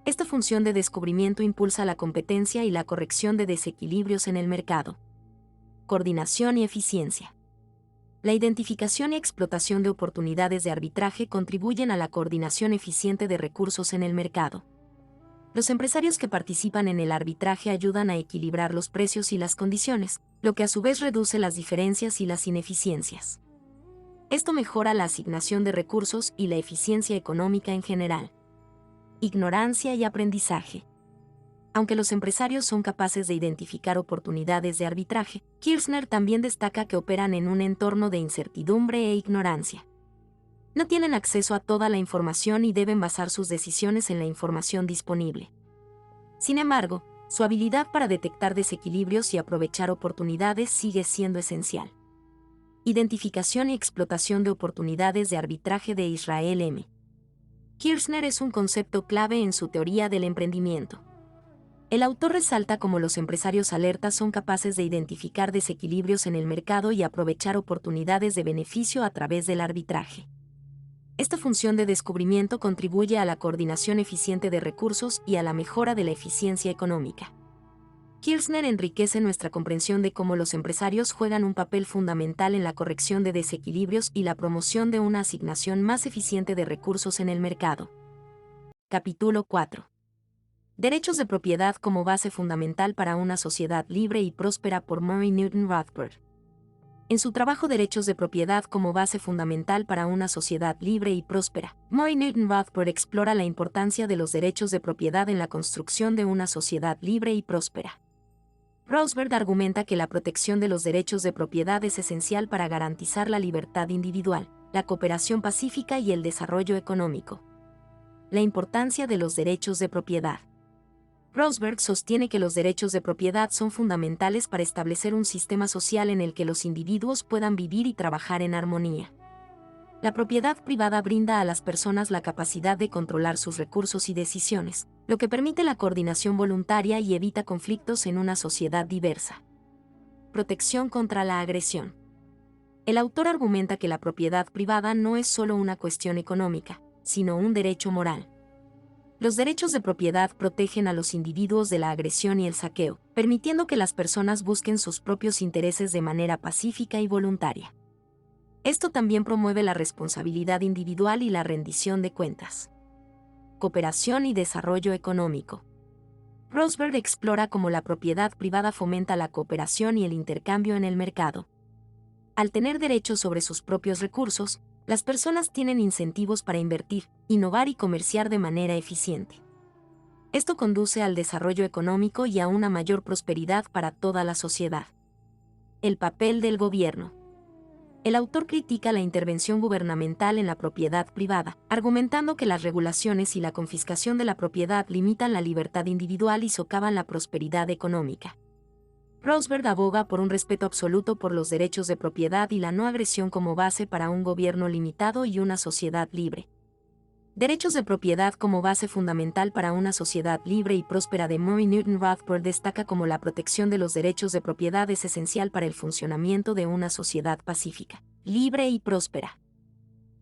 Esta función de descubrimiento impulsa la competencia y la corrección de desequilibrios en el mercado. Coordinación y eficiencia. La identificación y explotación de oportunidades de arbitraje contribuyen a la coordinación eficiente de recursos en el mercado. Los empresarios que participan en el arbitraje ayudan a equilibrar los precios y las condiciones, lo que a su vez reduce las diferencias y las ineficiencias. Esto mejora la asignación de recursos y la eficiencia económica en general. Ignorancia y aprendizaje. Aunque los empresarios son capaces de identificar oportunidades de arbitraje, Kirzner también destaca que operan en un entorno de incertidumbre e ignorancia. No tienen acceso a toda la información y deben basar sus decisiones en la información disponible. Sin embargo, su habilidad para detectar desequilibrios y aprovechar oportunidades sigue siendo esencial. Identificación y explotación de oportunidades de arbitraje de Israel M. Kirzner es un concepto clave en su teoría del emprendimiento. El autor resalta cómo los empresarios alertas son capaces de identificar desequilibrios en el mercado y aprovechar oportunidades de beneficio a través del arbitraje. Esta función de descubrimiento contribuye a la coordinación eficiente de recursos y a la mejora de la eficiencia económica. Kirchner enriquece nuestra comprensión de cómo los empresarios juegan un papel fundamental en la corrección de desequilibrios y la promoción de una asignación más eficiente de recursos en el mercado. Capítulo 4. Derechos de propiedad como base fundamental para una sociedad libre y próspera por Murray Newton Rothbard. En su trabajo Derechos de propiedad como base fundamental para una sociedad libre y próspera, Murray Newton Rothbard explora la importancia de los derechos de propiedad en la construcción de una sociedad libre y próspera. Rothbard argumenta que la protección de los derechos de propiedad es esencial para garantizar la libertad individual, la cooperación pacífica y el desarrollo económico. La importancia de los derechos de propiedad. Rothbard sostiene que los derechos de propiedad son fundamentales para establecer un sistema social en el que los individuos puedan vivir y trabajar en armonía. La propiedad privada brinda a las personas la capacidad de controlar sus recursos y decisiones, lo que permite la coordinación voluntaria y evita conflictos en una sociedad diversa. Protección contra la agresión. El autor argumenta que la propiedad privada no es solo una cuestión económica, sino un derecho moral. Los derechos de propiedad protegen a los individuos de la agresión y el saqueo, permitiendo que las personas busquen sus propios intereses de manera pacífica y voluntaria. Esto también promueve la responsabilidad individual y la rendición de cuentas. Cooperación y desarrollo económico. Rothbard explora cómo la propiedad privada fomenta la cooperación y el intercambio en el mercado. Al tener derechos sobre sus propios recursos, las personas tienen incentivos para invertir, innovar y comerciar de manera eficiente. Esto conduce al desarrollo económico y a una mayor prosperidad para toda la sociedad. El papel del gobierno. El autor critica la intervención gubernamental en la propiedad privada, argumentando que las regulaciones y la confiscación de la propiedad limitan la libertad individual y socavan la prosperidad económica. Rothbard aboga por un respeto absoluto por los derechos de propiedad y la no agresión como base para un gobierno limitado y una sociedad libre. Derechos de propiedad como base fundamental para una sociedad libre y próspera de Murray Newton Rothbard destaca cómo la protección de los derechos de propiedad es esencial para el funcionamiento de una sociedad pacífica, libre y próspera.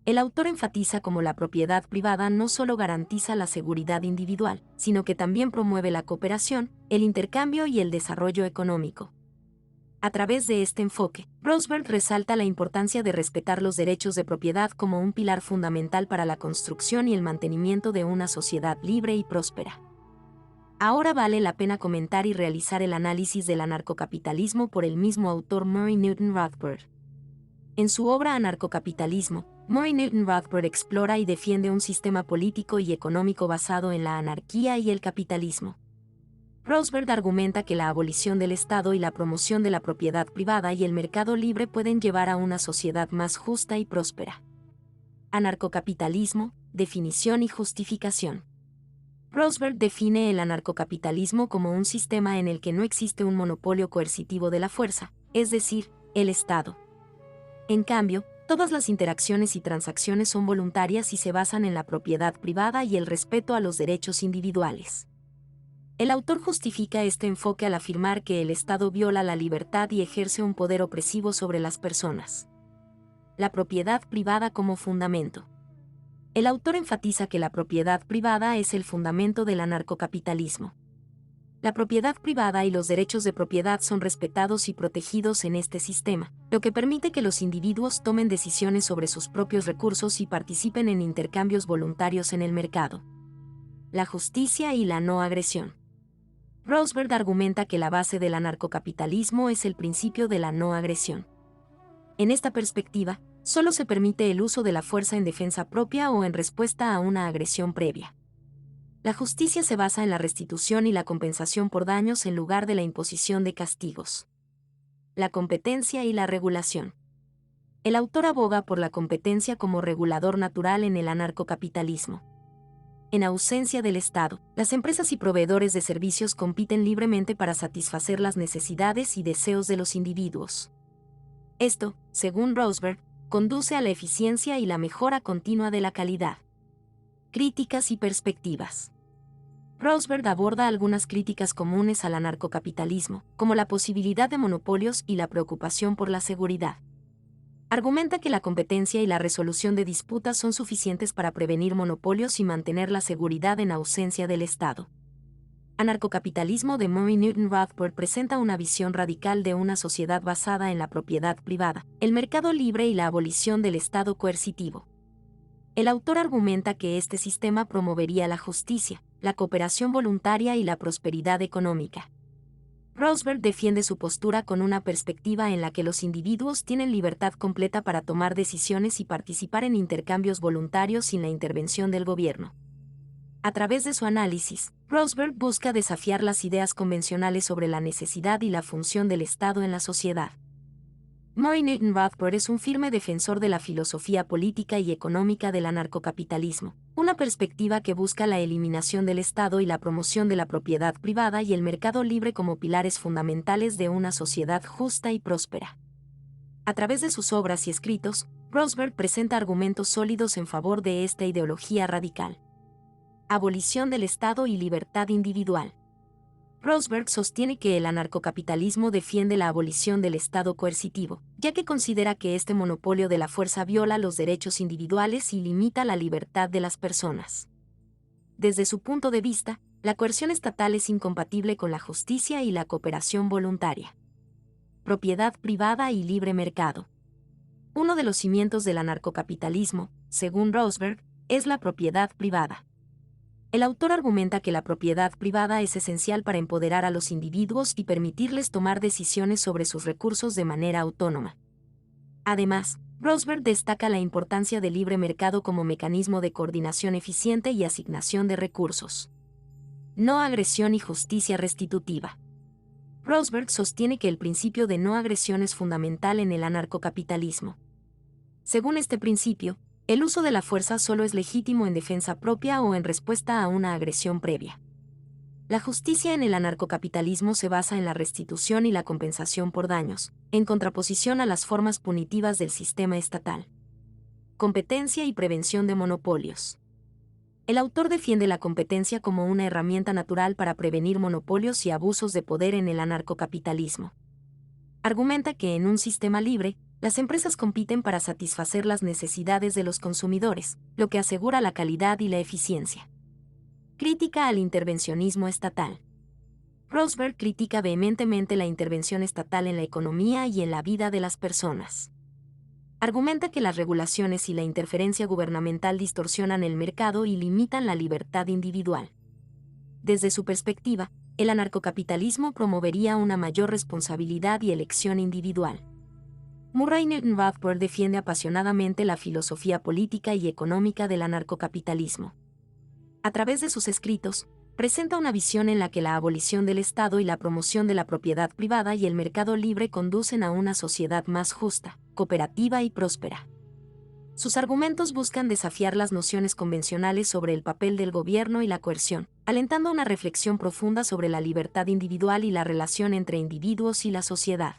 El autor enfatiza cómo la propiedad privada no solo garantiza la seguridad individual, sino que también promueve la cooperación, el intercambio y el desarrollo económico. A través de este enfoque, Rothbard resalta la importancia de respetar los derechos de propiedad como un pilar fundamental para la construcción y el mantenimiento de una sociedad libre y próspera. Ahora vale la pena comentar y realizar el análisis del anarcocapitalismo por el mismo autor Murray Newton Rothbard. En su obra Anarcocapitalismo, Murray Newton Rothbard explora y defiende un sistema político y económico basado en la anarquía y el capitalismo. Rothbard argumenta que la abolición del Estado y la promoción de la propiedad privada y el mercado libre pueden llevar a una sociedad más justa y próspera. Anarcocapitalismo, definición y justificación. Rothbard define el anarcocapitalismo como un sistema en el que no existe un monopolio coercitivo de la fuerza, es decir, el Estado. En cambio, todas las interacciones y transacciones son voluntarias y se basan en la propiedad privada y el respeto a los derechos individuales. El autor justifica este enfoque al afirmar que el Estado viola la libertad y ejerce un poder opresivo sobre las personas. La propiedad privada como fundamento. El autor enfatiza que la propiedad privada es el fundamento del anarcocapitalismo. La propiedad privada y los derechos de propiedad son respetados y protegidos en este sistema, lo que permite que los individuos tomen decisiones sobre sus propios recursos y participen en intercambios voluntarios en el mercado. La justicia y la no agresión. Rothbard argumenta que la base del anarcocapitalismo es el principio de la no agresión. En esta perspectiva, solo se permite el uso de la fuerza en defensa propia o en respuesta a una agresión previa. La justicia se basa en la restitución y la compensación por daños en lugar de la imposición de castigos. La competencia y la regulación. El autor aboga por la competencia como regulador natural en el anarcocapitalismo. En ausencia del Estado, las empresas y proveedores de servicios compiten libremente para satisfacer las necesidades y deseos de los individuos. Esto, según Rothbard, conduce a la eficiencia y la mejora continua de la calidad. Críticas y perspectivas. Rothbard aborda algunas críticas comunes al anarcocapitalismo, como la posibilidad de monopolios y la preocupación por la seguridad. Argumenta que la competencia y la resolución de disputas son suficientes para prevenir monopolios y mantener la seguridad en ausencia del Estado. Anarcocapitalismo de Murray Newton Rothbard presenta una visión radical de una sociedad basada en la propiedad privada, el mercado libre y la abolición del Estado coercitivo. El autor argumenta que este sistema promovería la justicia, la cooperación voluntaria y la prosperidad económica. Rothbard defiende su postura con una perspectiva en la que los individuos tienen libertad completa para tomar decisiones y participar en intercambios voluntarios sin la intervención del gobierno. A través de su análisis, Rothbard busca desafiar las ideas convencionales sobre la necesidad y la función del Estado en la sociedad. Murray Newton Rothbard es un firme defensor de la filosofía política y económica del anarcocapitalismo, una perspectiva que busca la eliminación del Estado y la promoción de la propiedad privada y el mercado libre como pilares fundamentales de una sociedad justa y próspera. A través de sus obras y escritos, Rothbard presenta argumentos sólidos en favor de esta ideología radical. Abolición del Estado y libertad individual. Rothbard sostiene que el anarcocapitalismo defiende la abolición del Estado coercitivo, ya que considera que este monopolio de la fuerza viola los derechos individuales y limita la libertad de las personas. Desde su punto de vista, la coerción estatal es incompatible con la justicia y la cooperación voluntaria. Propiedad privada y libre mercado. Uno de los cimientos del anarcocapitalismo, según Rothbard, es la propiedad privada. El autor argumenta que la propiedad privada es esencial para empoderar a los individuos y permitirles tomar decisiones sobre sus recursos de manera autónoma. Además, Rothbard destaca la importancia del libre mercado como mecanismo de coordinación eficiente y asignación de recursos. No agresión y justicia restitutiva. Rothbard sostiene que el principio de no agresión es fundamental en el anarcocapitalismo. Según este principio, el uso de la fuerza solo es legítimo en defensa propia o en respuesta a una agresión previa. La justicia en el anarcocapitalismo se basa en la restitución y la compensación por daños, en contraposición a las formas punitivas del sistema estatal. Competencia y prevención de monopolios. El autor defiende la competencia como una herramienta natural para prevenir monopolios y abusos de poder en el anarcocapitalismo. Argumenta que en un sistema libre, las empresas compiten para satisfacer las necesidades de los consumidores, lo que asegura la calidad y la eficiencia. Crítica al intervencionismo estatal. Rothbard critica vehementemente la intervención estatal en la economía y en la vida de las personas. Argumenta que las regulaciones y la interferencia gubernamental distorsionan el mercado y limitan la libertad individual. Desde su perspectiva, el anarcocapitalismo promovería una mayor responsabilidad y elección individual. Murray Newton Rothbard defiende apasionadamente la filosofía política y económica del anarcocapitalismo. A través de sus escritos, presenta una visión en la que la abolición del Estado y la promoción de la propiedad privada y el mercado libre conducen a una sociedad más justa, cooperativa y próspera. Sus argumentos buscan desafiar las nociones convencionales sobre el papel del gobierno y la coerción, alentando una reflexión profunda sobre la libertad individual y la relación entre individuos y la sociedad.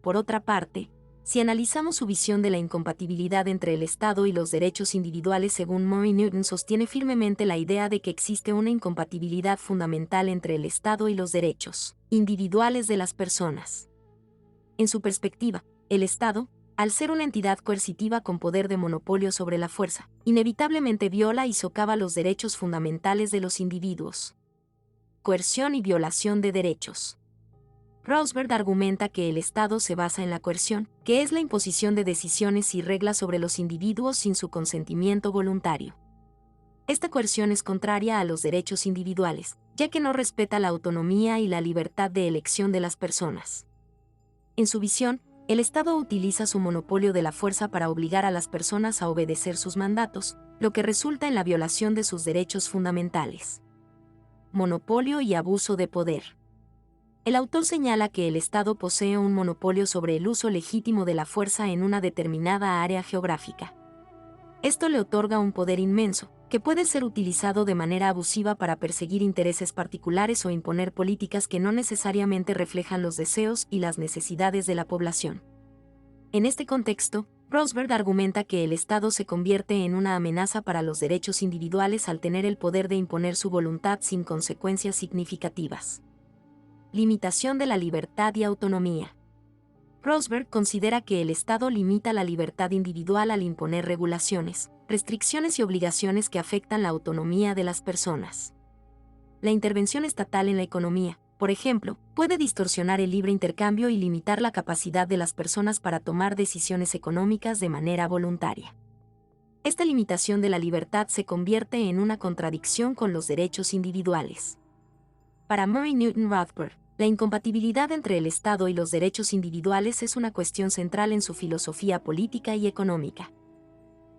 Por otra parte, si analizamos su visión de la incompatibilidad entre el Estado y los derechos individuales, según Murray Newton sostiene firmemente la idea de que existe una incompatibilidad fundamental entre el Estado y los derechos individuales de las personas. En su perspectiva, el Estado, al ser una entidad coercitiva con poder de monopolio sobre la fuerza, inevitablemente viola y socava los derechos fundamentales de los individuos. Coerción y violación de derechos. Rothbard argumenta que el Estado se basa en la coerción, que es la imposición de decisiones y reglas sobre los individuos sin su consentimiento voluntario. Esta coerción es contraria a los derechos individuales, ya que no respeta la autonomía y la libertad de elección de las personas. En su visión, el Estado utiliza su monopolio de la fuerza para obligar a las personas a obedecer sus mandatos, lo que resulta en la violación de sus derechos fundamentales. Monopolio y abuso de poder. El autor señala que el Estado posee un monopolio sobre el uso legítimo de la fuerza en una determinada área geográfica. Esto le otorga un poder inmenso, que puede ser utilizado de manera abusiva para perseguir intereses particulares o imponer políticas que no necesariamente reflejan los deseos y las necesidades de la población. En este contexto, Rothbard argumenta que el Estado se convierte en una amenaza para los derechos individuales al tener el poder de imponer su voluntad sin consecuencias significativas. Limitación de la libertad y autonomía. Rosberg considera que el Estado limita la libertad individual al imponer regulaciones, restricciones y obligaciones que afectan la autonomía de las personas. La intervención estatal en la economía, por ejemplo, puede distorsionar el libre intercambio y limitar la capacidad de las personas para tomar decisiones económicas de manera voluntaria. Esta limitación de la libertad se convierte en una contradicción con los derechos individuales. Para Murray Newton Rothbard, la incompatibilidad entre el Estado y los derechos individuales es una cuestión central en su filosofía política y económica.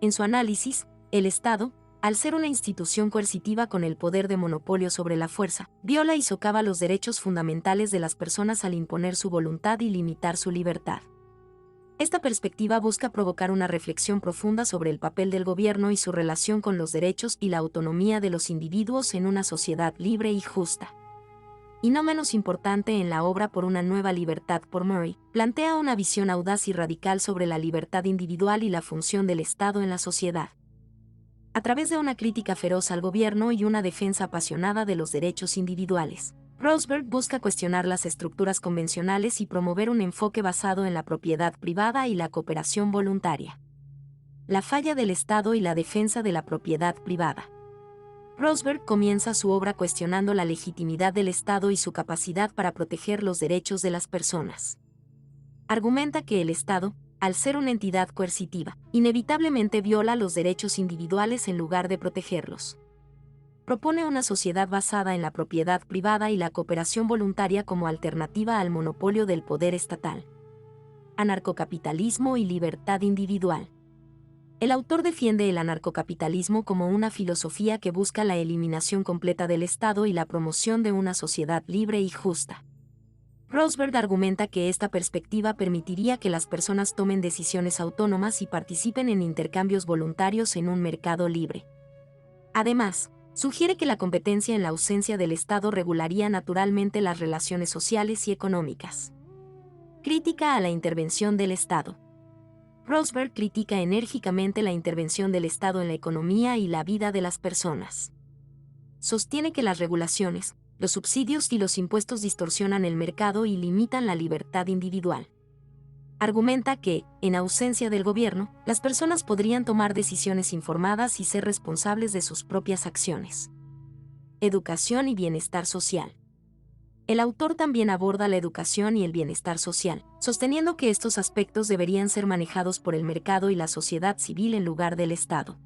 En su análisis, el Estado, al ser una institución coercitiva con el poder de monopolio sobre la fuerza, viola y socava los derechos fundamentales de las personas al imponer su voluntad y limitar su libertad. Esta perspectiva busca provocar una reflexión profunda sobre el papel del gobierno y su relación con los derechos y la autonomía de los individuos en una sociedad libre y justa. Y no menos importante, en la obra Por una nueva libertad por Murray, plantea una visión audaz y radical sobre la libertad individual y la función del Estado en la sociedad. A través de una crítica feroz al gobierno y una defensa apasionada de los derechos individuales, Rosberg busca cuestionar las estructuras convencionales y promover un enfoque basado en la propiedad privada y la cooperación voluntaria. La falla del Estado y la defensa de la propiedad privada. Rosberg comienza su obra cuestionando la legitimidad del Estado y su capacidad para proteger los derechos de las personas. Argumenta que el Estado, al ser una entidad coercitiva, inevitablemente viola los derechos individuales en lugar de protegerlos. Propone una sociedad basada en la propiedad privada y la cooperación voluntaria como alternativa al monopolio del poder estatal. Anarcocapitalismo y libertad individual. El autor defiende el anarcocapitalismo como una filosofía que busca la eliminación completa del Estado y la promoción de una sociedad libre y justa. Rosberg argumenta que esta perspectiva permitiría que las personas tomen decisiones autónomas y participen en intercambios voluntarios en un mercado libre. Además, sugiere que la competencia en la ausencia del Estado regularía naturalmente las relaciones sociales y económicas. Crítica a la intervención del Estado. Rosberg critica enérgicamente la intervención del Estado en la economía y la vida de las personas. Sostiene que las regulaciones, los subsidios y los impuestos distorsionan el mercado y limitan la libertad individual. Argumenta que, en ausencia del gobierno, las personas podrían tomar decisiones informadas y ser responsables de sus propias acciones. Educación y bienestar social. El autor también aborda la educación y el bienestar social, sosteniendo que estos aspectos deberían ser manejados por el mercado y la sociedad civil en lugar del Estado.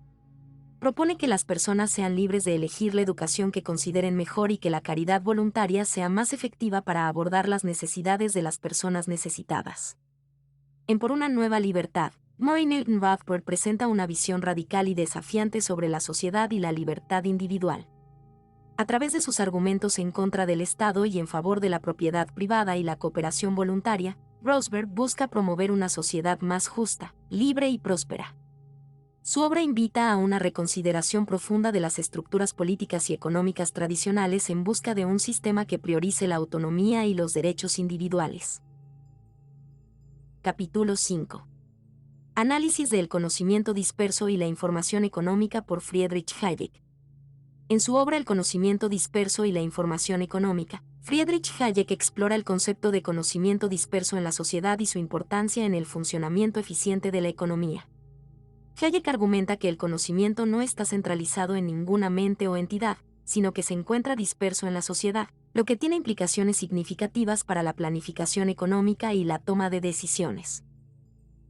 Propone que las personas sean libres de elegir la educación que consideren mejor y que la caridad voluntaria sea más efectiva para abordar las necesidades de las personas necesitadas. En Por una nueva libertad, Murray Newton Rothbard presenta una visión radical y desafiante sobre la sociedad y la libertad individual. A través de sus argumentos en contra del Estado y en favor de la propiedad privada y la cooperación voluntaria, Rosberg busca promover una sociedad más justa, libre y próspera. Su obra invita a una reconsideración profunda de las estructuras políticas y económicas tradicionales en busca de un sistema que priorice la autonomía y los derechos individuales. Capítulo 5. Análisis del conocimiento disperso y la información económica por Friedrich Hayek. En su obra El conocimiento disperso y la información económica, Friedrich Hayek explora el concepto de conocimiento disperso en la sociedad y su importancia en el funcionamiento eficiente de la economía. Hayek argumenta que el conocimiento no está centralizado en ninguna mente o entidad, sino que se encuentra disperso en la sociedad, lo que tiene implicaciones significativas para la planificación económica y la toma de decisiones.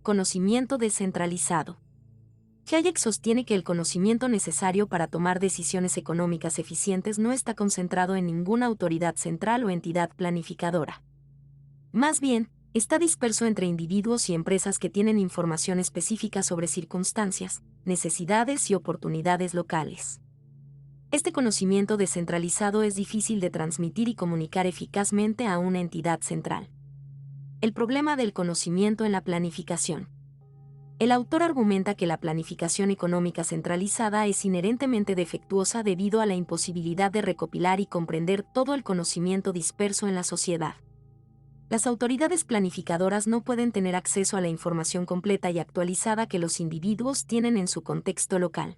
Conocimiento descentralizado. Hayek sostiene que el conocimiento necesario para tomar decisiones económicas eficientes no está concentrado en ninguna autoridad central o entidad planificadora. Más bien, está disperso entre individuos y empresas que tienen información específica sobre circunstancias, necesidades y oportunidades locales. Este conocimiento descentralizado es difícil de transmitir y comunicar eficazmente a una entidad central. El problema del conocimiento en la planificación. El autor argumenta que la planificación económica centralizada es inherentemente defectuosa debido a la imposibilidad de recopilar y comprender todo el conocimiento disperso en la sociedad. Las autoridades planificadoras no pueden tener acceso a la información completa y actualizada que los individuos tienen en su contexto local.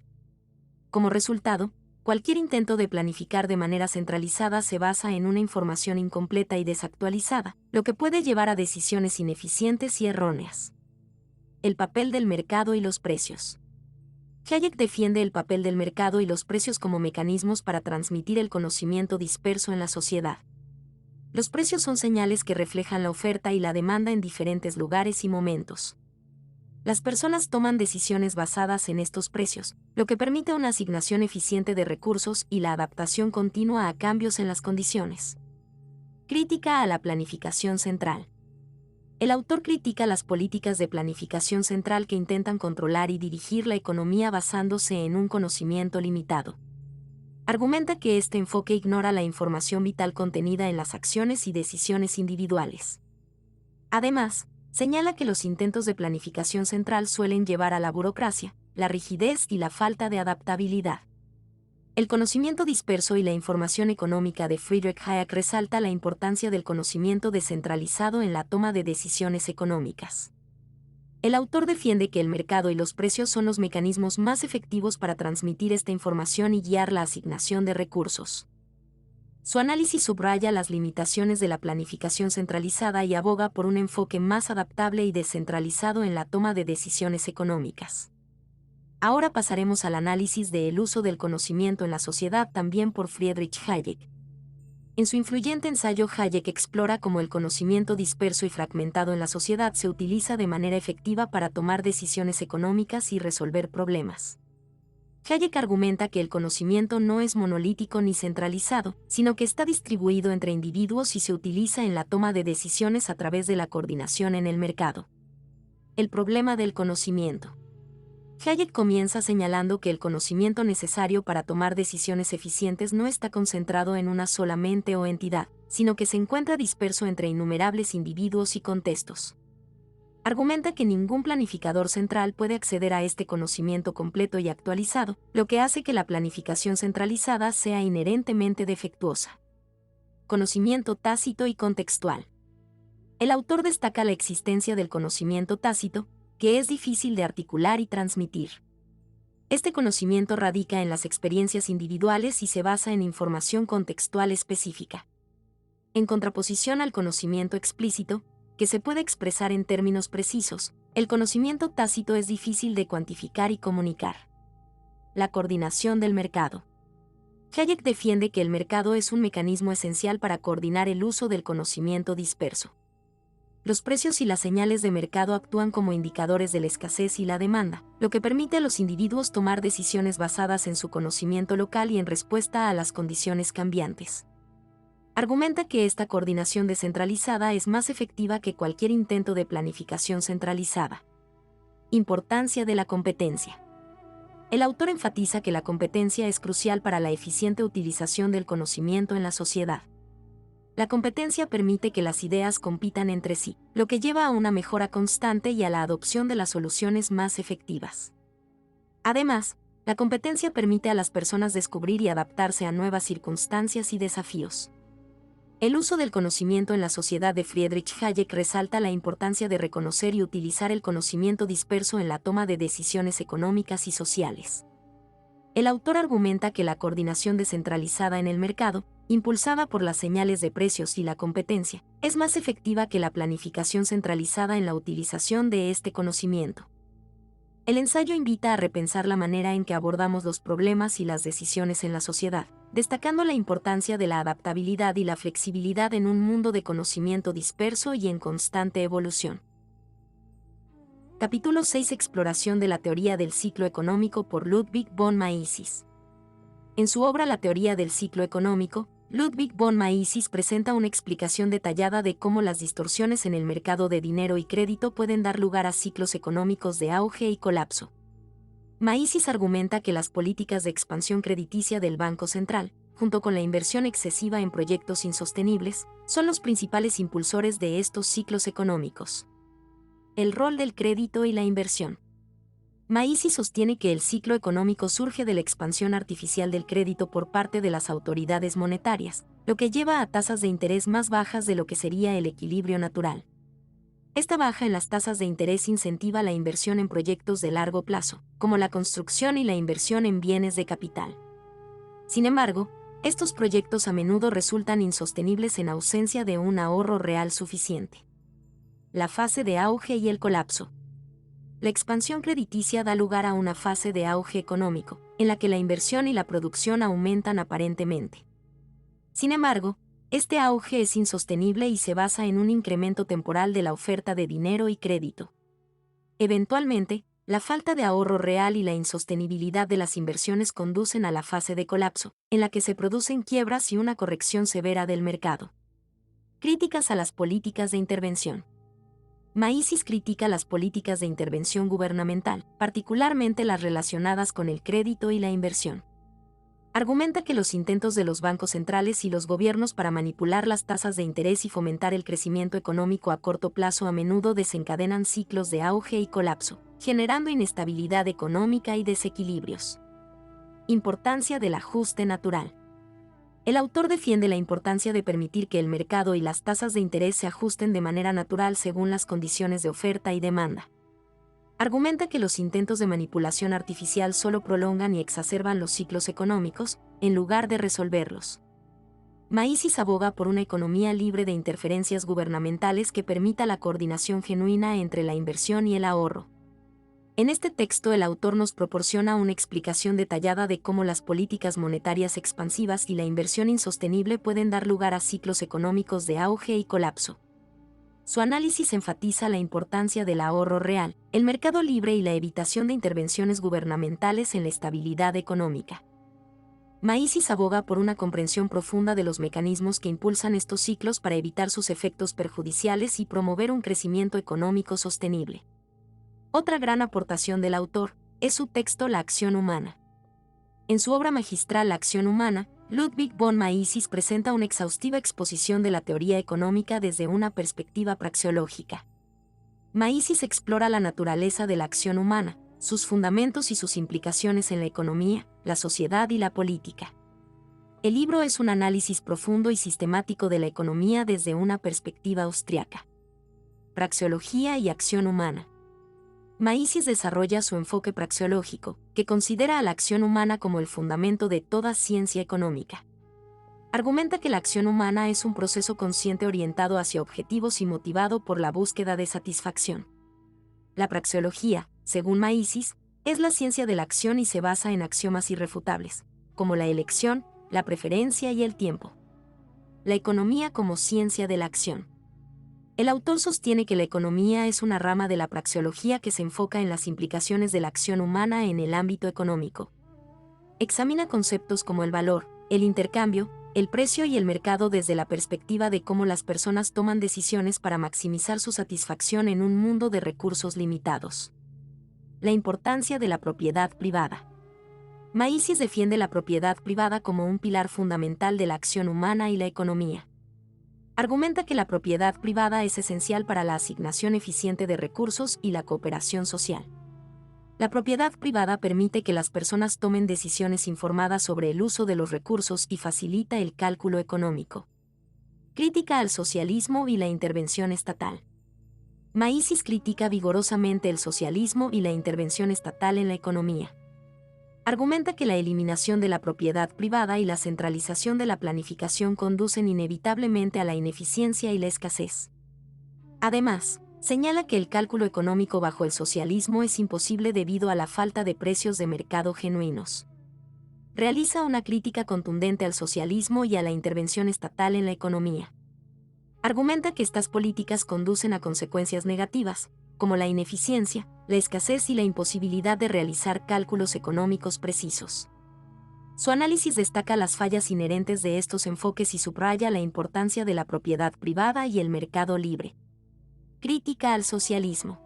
Como resultado, cualquier intento de planificar de manera centralizada se basa en una información incompleta y desactualizada, lo que puede llevar a decisiones ineficientes y erróneas. El papel del mercado y los precios. Hayek defiende el papel del mercado y los precios como mecanismos para transmitir el conocimiento disperso en la sociedad. Los precios son señales que reflejan la oferta y la demanda en diferentes lugares y momentos. Las personas toman decisiones basadas en estos precios, lo que permite una asignación eficiente de recursos y la adaptación continua a cambios en las condiciones. Crítica a la planificación central. El autor critica las políticas de planificación central que intentan controlar y dirigir la economía basándose en un conocimiento limitado. Argumenta que este enfoque ignora la información vital contenida en las acciones y decisiones individuales. Además, señala que los intentos de planificación central suelen llevar a la burocracia, la rigidez y la falta de adaptabilidad. El conocimiento disperso y la información económica de Friedrich Hayek resalta la importancia del conocimiento descentralizado en la toma de decisiones económicas. El autor defiende que el mercado y los precios son los mecanismos más efectivos para transmitir esta información y guiar la asignación de recursos. Su análisis subraya las limitaciones de la planificación centralizada y aboga por un enfoque más adaptable y descentralizado en la toma de decisiones económicas. Ahora pasaremos al análisis del uso del conocimiento en la sociedad también por Friedrich Hayek. En su influyente ensayo, Hayek explora cómo el conocimiento disperso y fragmentado en la sociedad se utiliza de manera efectiva para tomar decisiones económicas y resolver problemas. Hayek argumenta que el conocimiento no es monolítico ni centralizado, sino que está distribuido entre individuos y se utiliza en la toma de decisiones a través de la coordinación en el mercado. El problema del conocimiento. Hayek comienza señalando que el conocimiento necesario para tomar decisiones eficientes no está concentrado en una sola mente o entidad, sino que se encuentra disperso entre innumerables individuos y contextos. Argumenta que ningún planificador central puede acceder a este conocimiento completo y actualizado, lo que hace que la planificación centralizada sea inherentemente defectuosa. Conocimiento tácito y contextual. El autor destaca la existencia del conocimiento tácito, que es difícil de articular y transmitir. Este conocimiento radica en las experiencias individuales y se basa en información contextual específica. En contraposición al conocimiento explícito, que se puede expresar en términos precisos, el conocimiento tácito es difícil de cuantificar y comunicar. La coordinación del mercado. Hayek defiende que el mercado es un mecanismo esencial para coordinar el uso del conocimiento disperso. Los precios y las señales de mercado actúan como indicadores de la escasez y la demanda, lo que permite a los individuos tomar decisiones basadas en su conocimiento local y en respuesta a las condiciones cambiantes. Argumenta que esta coordinación descentralizada es más efectiva que cualquier intento de planificación centralizada. Importancia de la competencia. El autor enfatiza que la competencia es crucial para la eficiente utilización del conocimiento en la sociedad. La competencia permite que las ideas compitan entre sí, lo que lleva a una mejora constante y a la adopción de las soluciones más efectivas. Además, la competencia permite a las personas descubrir y adaptarse a nuevas circunstancias y desafíos. El uso del conocimiento en la sociedad de Friedrich Hayek resalta la importancia de reconocer y utilizar el conocimiento disperso en la toma de decisiones económicas y sociales. El autor argumenta que la coordinación descentralizada en el mercado, impulsada por las señales de precios y la competencia, es más efectiva que la planificación centralizada en la utilización de este conocimiento. El ensayo invita a repensar la manera en que abordamos los problemas y las decisiones en la sociedad, destacando la importancia de la adaptabilidad y la flexibilidad en un mundo de conocimiento disperso y en constante evolución. Capítulo 6. Exploración de la teoría del ciclo económico por Ludwig von Mises. En su obra La teoría del ciclo económico, Ludwig von Mises presenta una explicación detallada de cómo las distorsiones en el mercado de dinero y crédito pueden dar lugar a ciclos económicos de auge y colapso. Mises argumenta que las políticas de expansión crediticia del Banco Central, junto con la inversión excesiva en proyectos insostenibles, son los principales impulsores de estos ciclos económicos. El rol del crédito y la inversión. Mises sostiene que el ciclo económico surge de la expansión artificial del crédito por parte de las autoridades monetarias, lo que lleva a tasas de interés más bajas de lo que sería el equilibrio natural. Esta baja en las tasas de interés incentiva la inversión en proyectos de largo plazo, como la construcción y la inversión en bienes de capital. Sin embargo, estos proyectos a menudo resultan insostenibles en ausencia de un ahorro real suficiente. La fase de auge y el colapso. La expansión crediticia da lugar a una fase de auge económico, en la que la inversión y la producción aumentan aparentemente. Sin embargo, este auge es insostenible y se basa en un incremento temporal de la oferta de dinero y crédito. Eventualmente, la falta de ahorro real y la insostenibilidad de las inversiones conducen a la fase de colapso, en la que se producen quiebras y una corrección severa del mercado. Críticas a las políticas de intervención. Maísis critica las políticas de intervención gubernamental, particularmente las relacionadas con el crédito y la inversión. Argumenta que los intentos de los bancos centrales y los gobiernos para manipular las tasas de interés y fomentar el crecimiento económico a corto plazo a menudo desencadenan ciclos de auge y colapso, generando inestabilidad económica y desequilibrios. Importancia del ajuste natural. El autor defiende la importancia de permitir que el mercado y las tasas de interés se ajusten de manera natural según las condiciones de oferta y demanda. Argumenta que los intentos de manipulación artificial solo prolongan y exacerban los ciclos económicos, en lugar de resolverlos. Maísis aboga por una economía libre de interferencias gubernamentales que permita la coordinación genuina entre la inversión y el ahorro. En este texto el autor nos proporciona una explicación detallada de cómo las políticas monetarias expansivas y la inversión insostenible pueden dar lugar a ciclos económicos de auge y colapso. Su análisis enfatiza la importancia del ahorro real, el mercado libre y la evitación de intervenciones gubernamentales en la estabilidad económica. Maísis aboga por una comprensión profunda de los mecanismos que impulsan estos ciclos para evitar sus efectos perjudiciales y promover un crecimiento económico sostenible. Otra gran aportación del autor es su texto La acción humana. En su obra magistral La acción humana, Ludwig von Mises presenta una exhaustiva exposición de la teoría económica desde una perspectiva praxeológica. Mises explora la naturaleza de la acción humana, sus fundamentos y sus implicaciones en la economía, la sociedad y la política. El libro es un análisis profundo y sistemático de la economía desde una perspectiva austriaca. Praxeología y acción humana. Mises desarrolla su enfoque praxeológico, que considera a la acción humana como el fundamento de toda ciencia económica. Argumenta que la acción humana es un proceso consciente orientado hacia objetivos y motivado por la búsqueda de satisfacción. La praxeología, según Mises, es la ciencia de la acción y se basa en axiomas irrefutables, como la elección, la preferencia y el tiempo. La economía como ciencia de la acción. El autor sostiene que la economía es una rama de la praxeología que se enfoca en las implicaciones de la acción humana en el ámbito económico. Examina conceptos como el valor, el intercambio, el precio y el mercado desde la perspectiva de cómo las personas toman decisiones para maximizar su satisfacción en un mundo de recursos limitados. La importancia de la propiedad privada. Mises defiende la propiedad privada como un pilar fundamental de la acción humana y la economía. Argumenta que la propiedad privada es esencial para la asignación eficiente de recursos y la cooperación social. La propiedad privada permite que las personas tomen decisiones informadas sobre el uso de los recursos y facilita el cálculo económico. Crítica al socialismo y la intervención estatal. Mises critica vigorosamente el socialismo y la intervención estatal en la economía. Argumenta que la eliminación de la propiedad privada y la centralización de la planificación conducen inevitablemente a la ineficiencia y la escasez. Además, señala que el cálculo económico bajo el socialismo es imposible debido a la falta de precios de mercado genuinos. Realiza una crítica contundente al socialismo y a la intervención estatal en la economía. Argumenta que estas políticas conducen a consecuencias negativas, como la ineficiencia, la escasez y la imposibilidad de realizar cálculos económicos precisos. Su análisis destaca las fallas inherentes de estos enfoques y subraya la importancia de la propiedad privada y el mercado libre. Crítica al socialismo.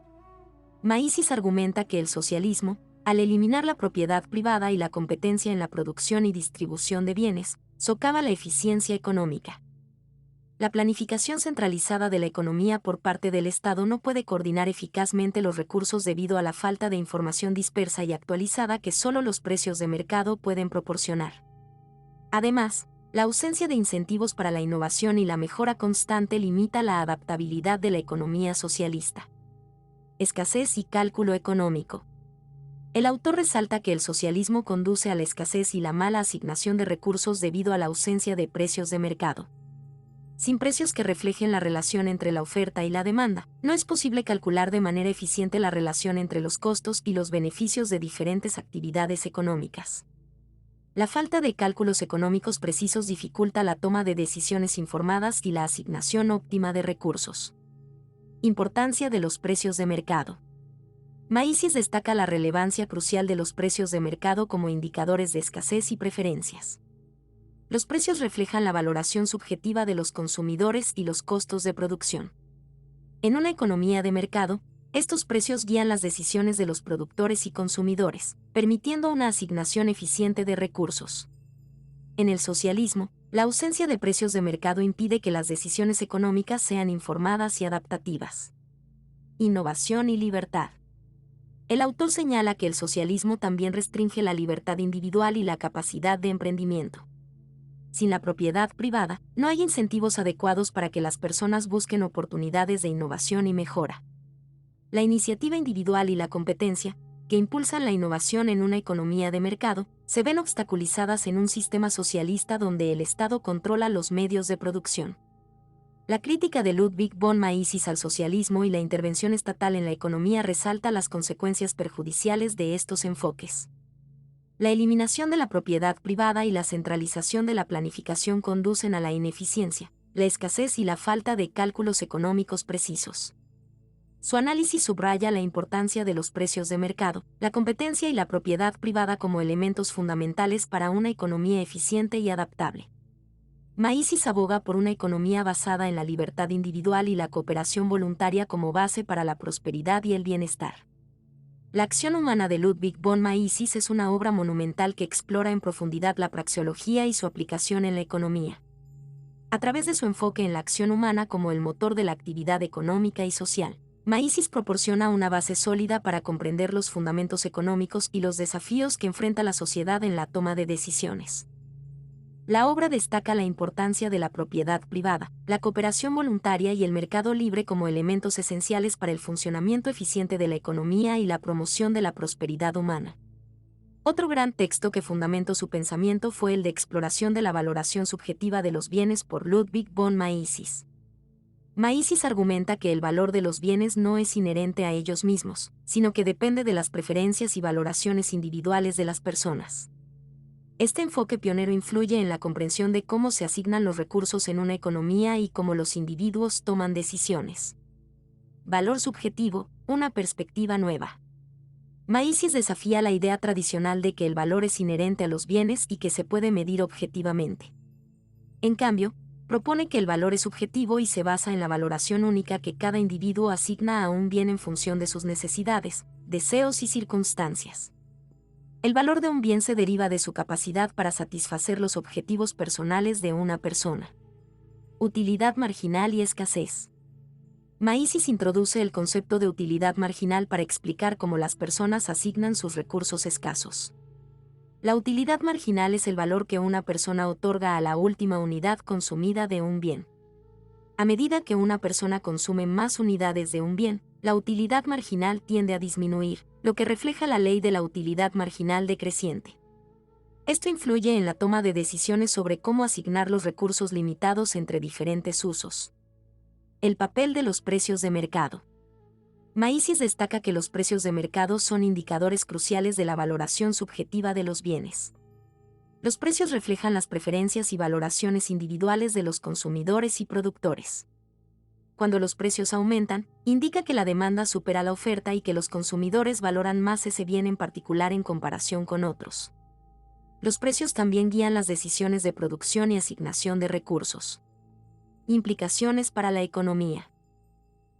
Mises argumenta que el socialismo, al eliminar la propiedad privada y la competencia en la producción y distribución de bienes, socava la eficiencia económica. La planificación centralizada de la economía por parte del Estado no puede coordinar eficazmente los recursos debido a la falta de información dispersa y actualizada que solo los precios de mercado pueden proporcionar. Además, la ausencia de incentivos para la innovación y la mejora constante limita la adaptabilidad de la economía socialista. Escasez y cálculo económico. El autor resalta que el socialismo conduce a la escasez y la mala asignación de recursos debido a la ausencia de precios de mercado. Sin precios que reflejen la relación entre la oferta y la demanda, no es posible calcular de manera eficiente la relación entre los costos y los beneficios de diferentes actividades económicas. La falta de cálculos económicos precisos dificulta la toma de decisiones informadas y la asignación óptima de recursos. Importancia de los precios de mercado. Maízes destaca la relevancia crucial de los precios de mercado como indicadores de escasez y preferencias. Los precios reflejan la valoración subjetiva de los consumidores y los costos de producción. En una economía de mercado, estos precios guían las decisiones de los productores y consumidores, permitiendo una asignación eficiente de recursos. En el socialismo, la ausencia de precios de mercado impide que las decisiones económicas sean informadas y adaptativas. Innovación y libertad. El autor señala que el socialismo también restringe la libertad individual y la capacidad de emprendimiento. Sin la propiedad privada, no hay incentivos adecuados para que las personas busquen oportunidades de innovación y mejora. La iniciativa individual y la competencia, que impulsan la innovación en una economía de mercado, se ven obstaculizadas en un sistema socialista donde el Estado controla los medios de producción. La crítica de Ludwig von Mises al socialismo y la intervención estatal en la economía resalta las consecuencias perjudiciales de estos enfoques. La eliminación de la propiedad privada y la centralización de la planificación conducen a la ineficiencia, la escasez y la falta de cálculos económicos precisos. Su análisis subraya la importancia de los precios de mercado, la competencia y la propiedad privada como elementos fundamentales para una economía eficiente y adaptable. Mises aboga por una economía basada en la libertad individual y la cooperación voluntaria como base para la prosperidad y el bienestar. La acción humana de Ludwig von Mises es una obra monumental que explora en profundidad la praxeología y su aplicación en la economía. A través de su enfoque en la acción humana como el motor de la actividad económica y social, Mises proporciona una base sólida para comprender los fundamentos económicos y los desafíos que enfrenta la sociedad en la toma de decisiones. La obra destaca la importancia de la propiedad privada, la cooperación voluntaria y el mercado libre como elementos esenciales para el funcionamiento eficiente de la economía y la promoción de la prosperidad humana. Otro gran texto que fundamentó su pensamiento fue el de Exploración de la valoración subjetiva de los bienes por Ludwig von Mises. Mises argumenta que el valor de los bienes no es inherente a ellos mismos, sino que depende de las preferencias y valoraciones individuales de las personas. Este enfoque pionero influye en la comprensión de cómo se asignan los recursos en una economía y cómo los individuos toman decisiones. Valor subjetivo, una perspectiva nueva. Mises desafía la idea tradicional de que el valor es inherente a los bienes y que se puede medir objetivamente. En cambio, propone que el valor es subjetivo y se basa en la valoración única que cada individuo asigna a un bien en función de sus necesidades, deseos y circunstancias. El valor de un bien se deriva de su capacidad para satisfacer los objetivos personales de una persona. Utilidad marginal y escasez. Mises introduce el concepto de utilidad marginal para explicar cómo las personas asignan sus recursos escasos. La utilidad marginal es el valor que una persona otorga a la última unidad consumida de un bien. A medida que una persona consume más unidades de un bien, la utilidad marginal tiende a disminuir, lo que refleja la ley de la utilidad marginal decreciente. Esto influye en la toma de decisiones sobre cómo asignar los recursos limitados entre diferentes usos. El papel de los precios de mercado. Mises destaca que los precios de mercado son indicadores cruciales de la valoración subjetiva de los bienes. Los precios reflejan las preferencias y valoraciones individuales de los consumidores y productores. Cuando los precios aumentan, indica que la demanda supera la oferta y que los consumidores valoran más ese bien en particular en comparación con otros. Los precios también guían las decisiones de producción y asignación de recursos. Implicaciones para la economía.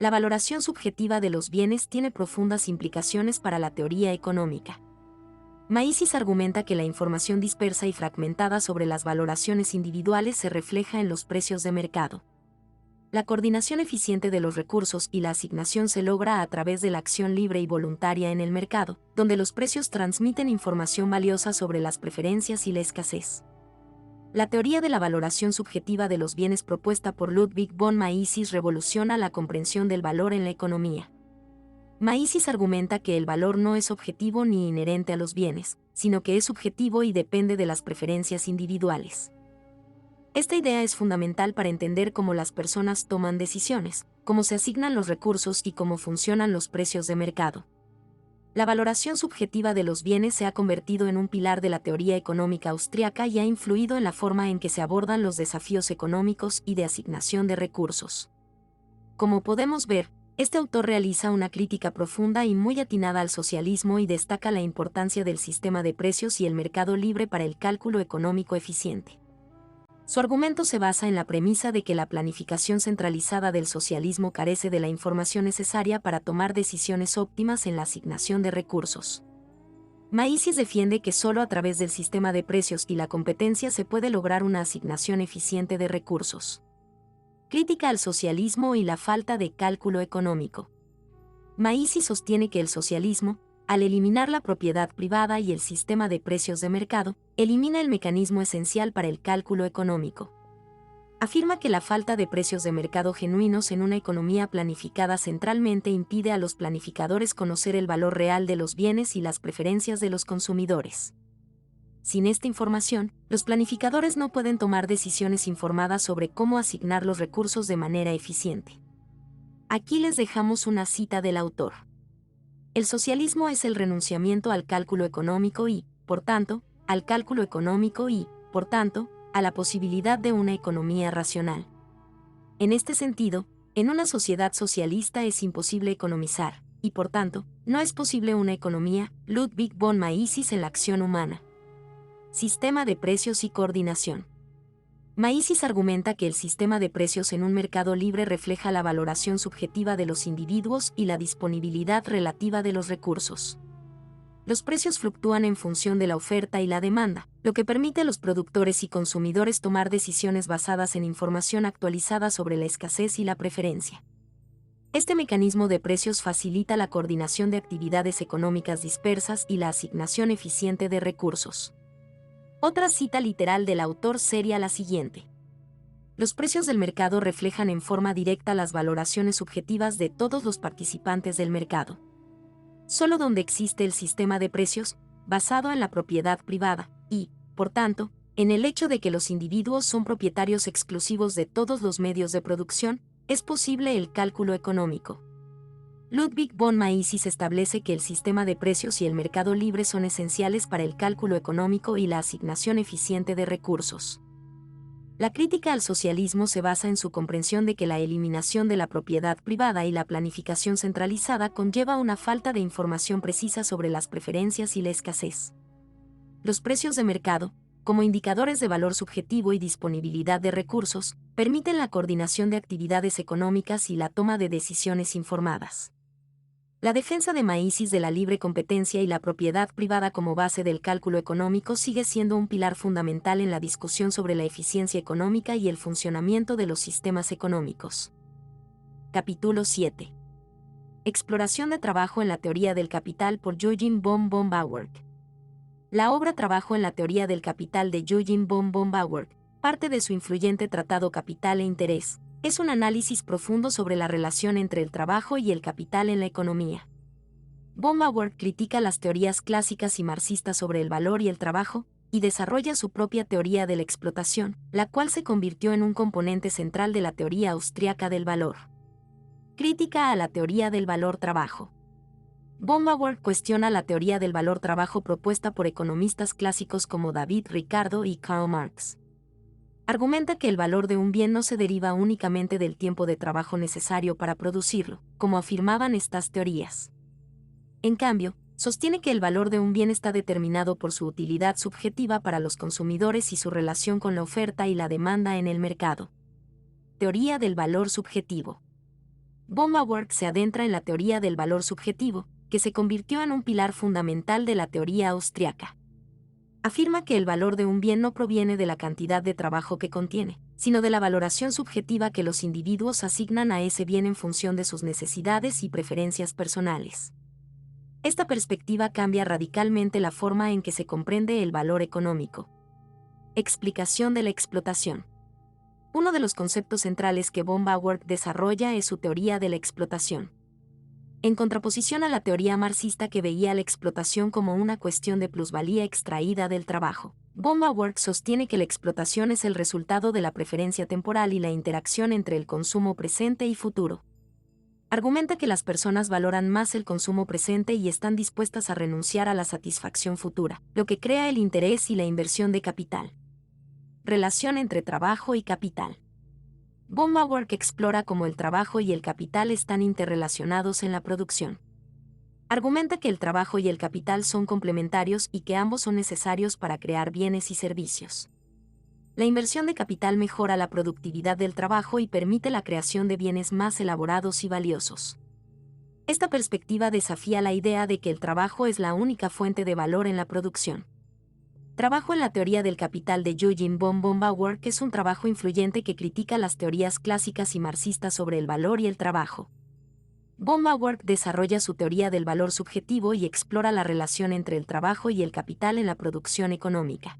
La valoración subjetiva de los bienes tiene profundas implicaciones para la teoría económica. Mises argumenta que la información dispersa y fragmentada sobre las valoraciones individuales se refleja en los precios de mercado. La coordinación eficiente de los recursos y la asignación se logra a través de la acción libre y voluntaria en el mercado, donde los precios transmiten información valiosa sobre las preferencias y la escasez. La teoría de la valoración subjetiva de los bienes propuesta por Ludwig von Mises revoluciona la comprensión del valor en la economía. Maísis argumenta que el valor no es objetivo ni inherente a los bienes, sino que es subjetivo y depende de las preferencias individuales. Esta idea es fundamental para entender cómo las personas toman decisiones, cómo se asignan los recursos y cómo funcionan los precios de mercado. La valoración subjetiva de los bienes se ha convertido en un pilar de la teoría económica austríaca y ha influido en la forma en que se abordan los desafíos económicos y de asignación de recursos. Como podemos ver, este autor realiza una crítica profunda y muy atinada al socialismo y destaca la importancia del sistema de precios y el mercado libre para el cálculo económico eficiente. Su argumento se basa en la premisa de que la planificación centralizada del socialismo carece de la información necesaria para tomar decisiones óptimas en la asignación de recursos. Maísis defiende que solo a través del sistema de precios y la competencia se puede lograr una asignación eficiente de recursos. Crítica al socialismo y la falta de cálculo económico. Maísis sostiene que el socialismo, al eliminar la propiedad privada y el sistema de precios de mercado, elimina el mecanismo esencial para el cálculo económico. Afirma que la falta de precios de mercado genuinos en una economía planificada centralmente impide a los planificadores conocer el valor real de los bienes y las preferencias de los consumidores. Sin esta información, los planificadores no pueden tomar decisiones informadas sobre cómo asignar los recursos de manera eficiente. Aquí les dejamos una cita del autor. El socialismo es el renunciamiento al cálculo económico y, por tanto, a la posibilidad de una economía racional. En este sentido, en una sociedad socialista es imposible economizar, y por tanto, no es posible una economía. Ludwig von Mises en la acción humana. Sistema de precios y coordinación. Mises argumenta que el sistema de precios en un mercado libre refleja la valoración subjetiva de los individuos y la disponibilidad relativa de los recursos. Los precios fluctúan en función de la oferta y la demanda, lo que permite a los productores y consumidores tomar decisiones basadas en información actualizada sobre la escasez y la preferencia. Este mecanismo de precios facilita la coordinación de actividades económicas dispersas y la asignación eficiente de recursos. Otra cita literal del autor sería la siguiente. Los precios del mercado reflejan en forma directa las valoraciones subjetivas de todos los participantes del mercado. Solo donde existe el sistema de precios, basado en la propiedad privada, y, por tanto, en el hecho de que los individuos son propietarios exclusivos de todos los medios de producción, es posible el cálculo económico. Ludwig von Mises establece que el sistema de precios y el mercado libre son esenciales para el cálculo económico y la asignación eficiente de recursos. La crítica al socialismo se basa en su comprensión de que la eliminación de la propiedad privada y la planificación centralizada conlleva una falta de información precisa sobre las preferencias y la escasez. Los precios de mercado, como indicadores de valor subjetivo y disponibilidad de recursos, permiten la coordinación de actividades económicas y la toma de decisiones informadas. La defensa de Mises de la libre competencia y la propiedad privada como base del cálculo económico sigue siendo un pilar fundamental en la discusión sobre la eficiencia económica y el funcionamiento de los sistemas económicos. Capítulo 7. Exploración de trabajo en la teoría del capital por Eugen von Bauer. La obra Trabajo en la teoría del capital de Eugen von Bauer, parte de su influyente tratado Capital e Interés, es un análisis profundo sobre la relación entre el trabajo y el capital en la economía. Von Bauer critica las teorías clásicas y marxistas sobre el valor y el trabajo, y desarrolla su propia teoría de la explotación, la cual se convirtió en un componente central de la teoría austríaca del valor. Crítica a la teoría del valor-trabajo. Von Bauer cuestiona la teoría del valor-trabajo propuesta por economistas clásicos como David Ricardo y Karl Marx. Argumenta que el valor de un bien no se deriva únicamente del tiempo de trabajo necesario para producirlo, como afirmaban estas teorías. En cambio, sostiene que el valor de un bien está determinado por su utilidad subjetiva para los consumidores y su relación con la oferta y la demanda en el mercado. Teoría del valor subjetivo. Von Bauer se adentra en la teoría del valor subjetivo, que se convirtió en un pilar fundamental de la teoría austriaca. Afirma que el valor de un bien no proviene de la cantidad de trabajo que contiene, sino de la valoración subjetiva que los individuos asignan a ese bien en función de sus necesidades y preferencias personales. Esta perspectiva cambia radicalmente la forma en que se comprende el valor económico. Explicación de la explotación. Uno de los conceptos centrales que von Bauer desarrolla es su teoría de la explotación. en contraposición a la teoría marxista que veía la explotación como una cuestión de plusvalía extraída del trabajo. Baumgartner sostiene que la explotación es el resultado de la preferencia temporal y la interacción entre el consumo presente y futuro. Argumenta que las personas valoran más el consumo presente y están dispuestas a renunciar a la satisfacción futura, lo que crea el interés y la inversión de capital. Relación entre trabajo y capital. Baumgartner explora cómo el trabajo y el capital están interrelacionados en la producción. Argumenta que el trabajo y el capital son complementarios y que ambos son necesarios para crear bienes y servicios. La inversión de capital mejora la productividad del trabajo y permite la creación de bienes más elaborados y valiosos. Esta perspectiva desafía la idea de que el trabajo es la única fuente de valor en la producción. Trabajo en la teoría del capital de Eugene von Baumgartner, que es un trabajo influyente que critica las teorías clásicas y marxistas sobre el valor y el trabajo. Baumgartner desarrolla su teoría del valor subjetivo y explora la relación entre el trabajo y el capital en la producción económica.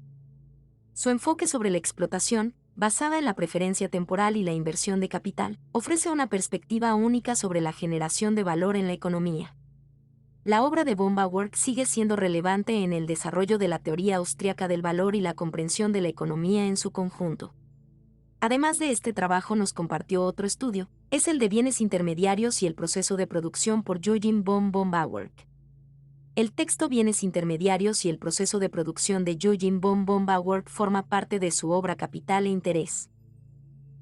Su enfoque sobre la explotación, basada en la preferencia temporal y la inversión de capital, ofrece una perspectiva única sobre la generación de valor en la economía. La obra de Baumgartner sigue siendo relevante en el desarrollo de la teoría austríaca del valor y la comprensión de la economía en su conjunto. Además de este trabajo nos compartió otro estudio, es el de bienes intermediarios y el proceso de producción por Eugene von Baumgartner. El texto Bienes intermediarios y el proceso de producción de Eugene von Baumgartner forma parte de su obra Capital e Interés.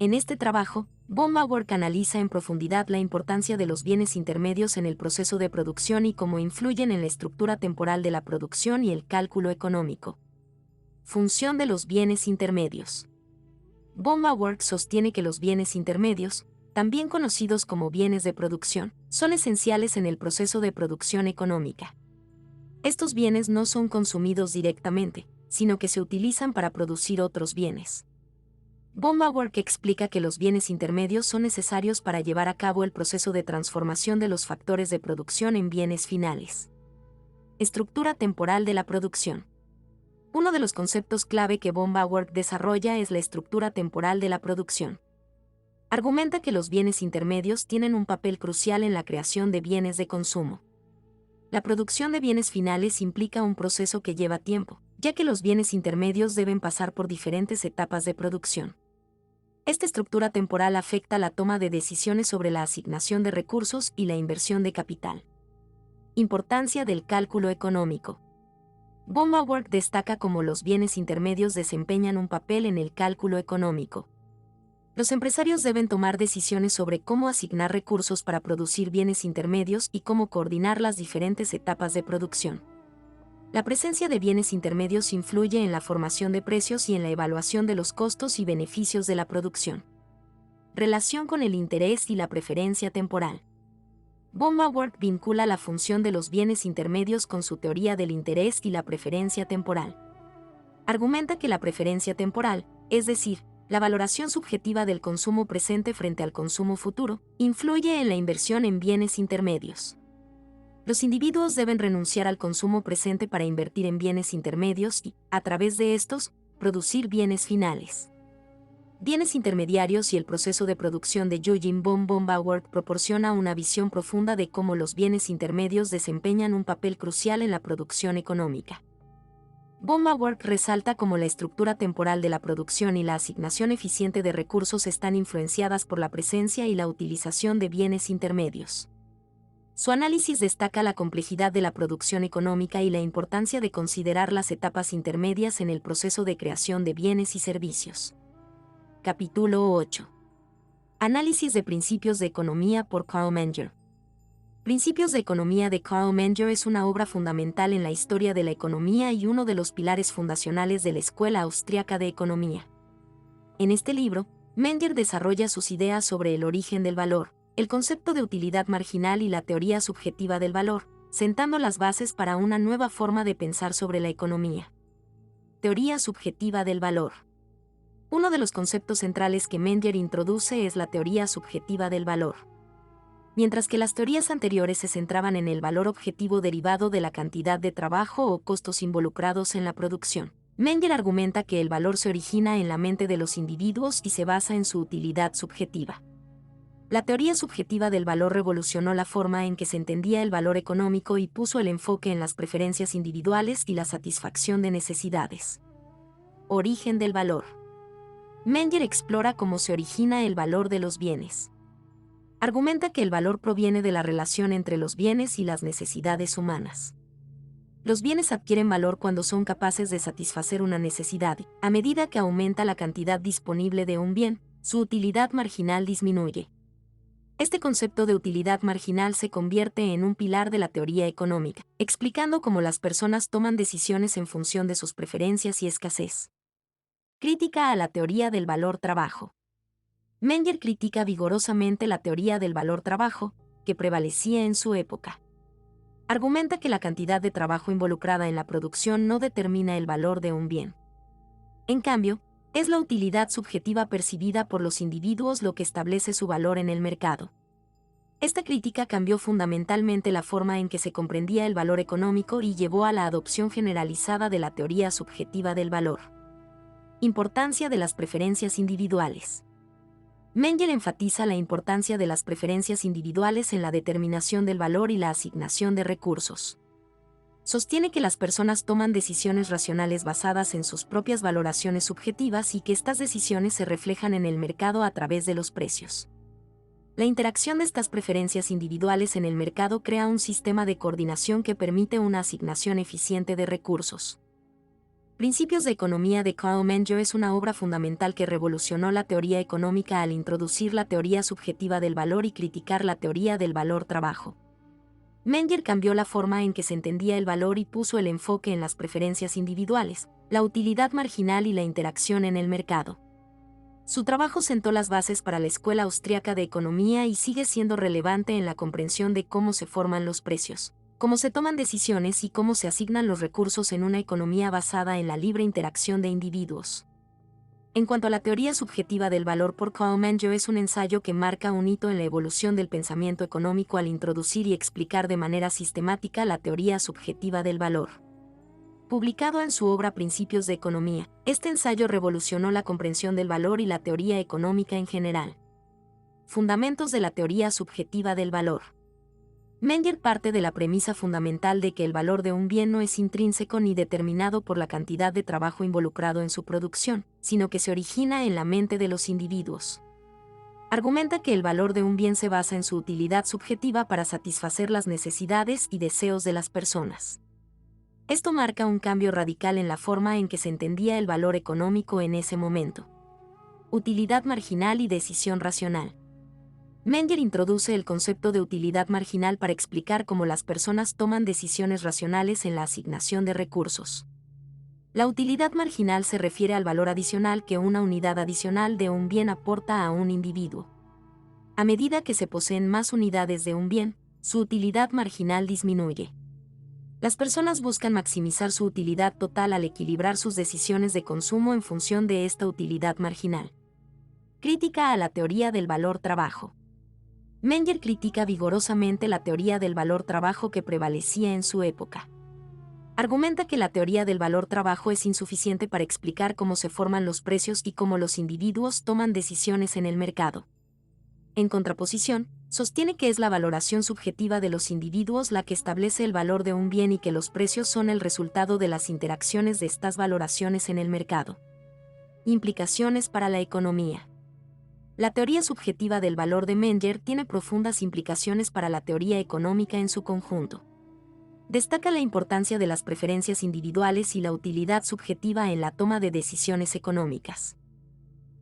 En este trabajo, Baumgartner analiza en profundidad la importancia de los bienes intermedios en el proceso de producción y cómo influyen en la estructura temporal de la producción y el cálculo económico. Función de los bienes intermedios. Baumgartner sostiene que los bienes intermedios, también conocidos como bienes de producción, son esenciales en el proceso de producción económica. Estos bienes no son consumidos directamente, sino que se utilizan para producir otros bienes. Baumgartner explica que los bienes intermedios son necesarios para llevar a cabo el proceso de transformación de los factores de producción en bienes finales. Estructura temporal de la producción. Uno de los conceptos clave que Baumgartner desarrolla es la estructura temporal de la producción. Argumenta que los bienes intermedios tienen un papel crucial en la creación de bienes de consumo. La producción de bienes finales implica un proceso que lleva tiempo, ya que los bienes intermedios deben pasar por diferentes etapas de producción. Esta estructura temporal afecta la toma de decisiones sobre la asignación de recursos y la inversión de capital. Importancia del cálculo económico. Baumgartner destaca cómo los bienes intermedios desempeñan un papel en el cálculo económico. Los empresarios deben tomar decisiones sobre cómo asignar recursos para producir bienes intermedios y cómo coordinar las diferentes etapas de producción. La presencia de bienes intermedios influye en la formación de precios y en la evaluación de los costos y beneficios de la producción. Relación con el interés y la preferencia temporal. Baumgartner vincula la función de los bienes intermedios con su teoría del interés y la preferencia temporal. Argumenta que la preferencia temporal, es decir, la valoración subjetiva del consumo presente frente al consumo futuro, influye en la inversión en bienes intermedios. Los individuos deben renunciar al consumo presente para invertir en bienes intermedios y, a través de estos, producir bienes finales. Bienes intermediarios y el proceso de producción de Eugene von Baumgartner proporciona una visión profunda de cómo los bienes intermedios desempeñan un papel crucial en la producción económica. Baumgartner resalta cómo la estructura temporal de la producción y la asignación eficiente de recursos están influenciadas por la presencia y la utilización de bienes intermedios. Su análisis destaca la complejidad de la producción económica y la importancia de considerar las etapas intermedias en el proceso de creación de bienes y servicios. Capítulo 8. Análisis de principios de economía por Carl Menger. Principios de economía de Carl Menger es una obra fundamental en la historia de la economía y uno de los pilares fundacionales de la Escuela Austríaca de Economía. En este libro, Menger desarrolla sus ideas sobre el origen del valor, el concepto de utilidad marginal y la teoría subjetiva del valor, sentando las bases para una nueva forma de pensar sobre la economía. Teoría subjetiva del valor. Uno de los conceptos centrales que Menger introduce es la teoría subjetiva del valor. Mientras que las teorías anteriores se centraban en el valor objetivo derivado de la cantidad de trabajo o costos involucrados en la producción, Menger argumenta que el valor se origina en la mente de los individuos y se basa en su utilidad subjetiva. La teoría subjetiva del valor revolucionó la forma en que se entendía el valor económico y puso el enfoque en las preferencias individuales y la satisfacción de necesidades. Origen del valor. Menger explora cómo se origina el valor de los bienes. Argumenta que el valor proviene de la relación entre los bienes y las necesidades humanas. Los bienes adquieren valor cuando son capaces de satisfacer una necesidad. A medida que aumenta la cantidad disponible de un bien, su utilidad marginal disminuye. Este concepto de utilidad marginal se convierte en un pilar de la teoría económica, explicando cómo las personas toman decisiones en función de sus preferencias y escasez. Crítica a la teoría del valor-trabajo. Menger critica vigorosamente la teoría del valor-trabajo, que prevalecía en su época. Argumenta que la cantidad de trabajo involucrada en la producción no determina el valor de un bien. En cambio, es la utilidad subjetiva percibida por los individuos lo que establece su valor en el mercado. Esta crítica cambió fundamentalmente la forma en que se comprendía el valor económico y llevó a la adopción generalizada de la teoría subjetiva del valor. Importancia de las preferencias individuales. Menger enfatiza la importancia de las preferencias individuales en la determinación del valor y la asignación de recursos. Sostiene que las personas toman decisiones racionales basadas en sus propias valoraciones subjetivas y que estas decisiones se reflejan en el mercado a través de los precios. La interacción de estas preferencias individuales en el mercado crea un sistema de coordinación que permite una asignación eficiente de recursos. Principios de economía de Carl Menger es una obra fundamental que revolucionó la teoría económica al introducir la teoría subjetiva del valor y criticar la teoría del valor-trabajo. Menger cambió la forma en que se entendía el valor y puso el enfoque en las preferencias individuales, la utilidad marginal y la interacción en el mercado. Su trabajo sentó las bases para la Escuela Austriaca de Economía y sigue siendo relevante en la comprensión de cómo se forman los precios, cómo se toman decisiones y cómo se asignan los recursos en una economía basada en la libre interacción de individuos. En cuanto a la teoría subjetiva del valor por Carl Menger, es un ensayo que marca un hito en la evolución del pensamiento económico al introducir y explicar de manera sistemática la teoría subjetiva del valor. Publicado en su obra Principios de Economía, este ensayo revolucionó la comprensión del valor y la teoría económica en general. Fundamentos de la teoría subjetiva del valor. Menger parte de la premisa fundamental de que el valor de un bien no es intrínseco ni determinado por la cantidad de trabajo involucrado en su producción, sino que se origina en la mente de los individuos. Argumenta que el valor de un bien se basa en su utilidad subjetiva para satisfacer las necesidades y deseos de las personas. Esto marca un cambio radical en la forma en que se entendía el valor económico en ese momento. Utilidad marginal y decisión racional. Menger introduce el concepto de utilidad marginal para explicar cómo las personas toman decisiones racionales en la asignación de recursos. La utilidad marginal se refiere al valor adicional que una unidad adicional de un bien aporta a un individuo. A medida que se poseen más unidades de un bien, su utilidad marginal disminuye. Las personas buscan maximizar su utilidad total al equilibrar sus decisiones de consumo en función de esta utilidad marginal. Crítica a la teoría del valor-trabajo. Menger critica vigorosamente la teoría del valor-trabajo que prevalecía en su época. Argumenta que la teoría del valor-trabajo es insuficiente para explicar cómo se forman los precios y cómo los individuos toman decisiones en el mercado. En contraposición, sostiene que es la valoración subjetiva de los individuos la que establece el valor de un bien y que los precios son el resultado de las interacciones de estas valoraciones en el mercado. Implicaciones para la economía. La teoría subjetiva del valor de Menger tiene profundas implicaciones para la teoría económica en su conjunto. Destaca la importancia de las preferencias individuales y la utilidad subjetiva en la toma de decisiones económicas.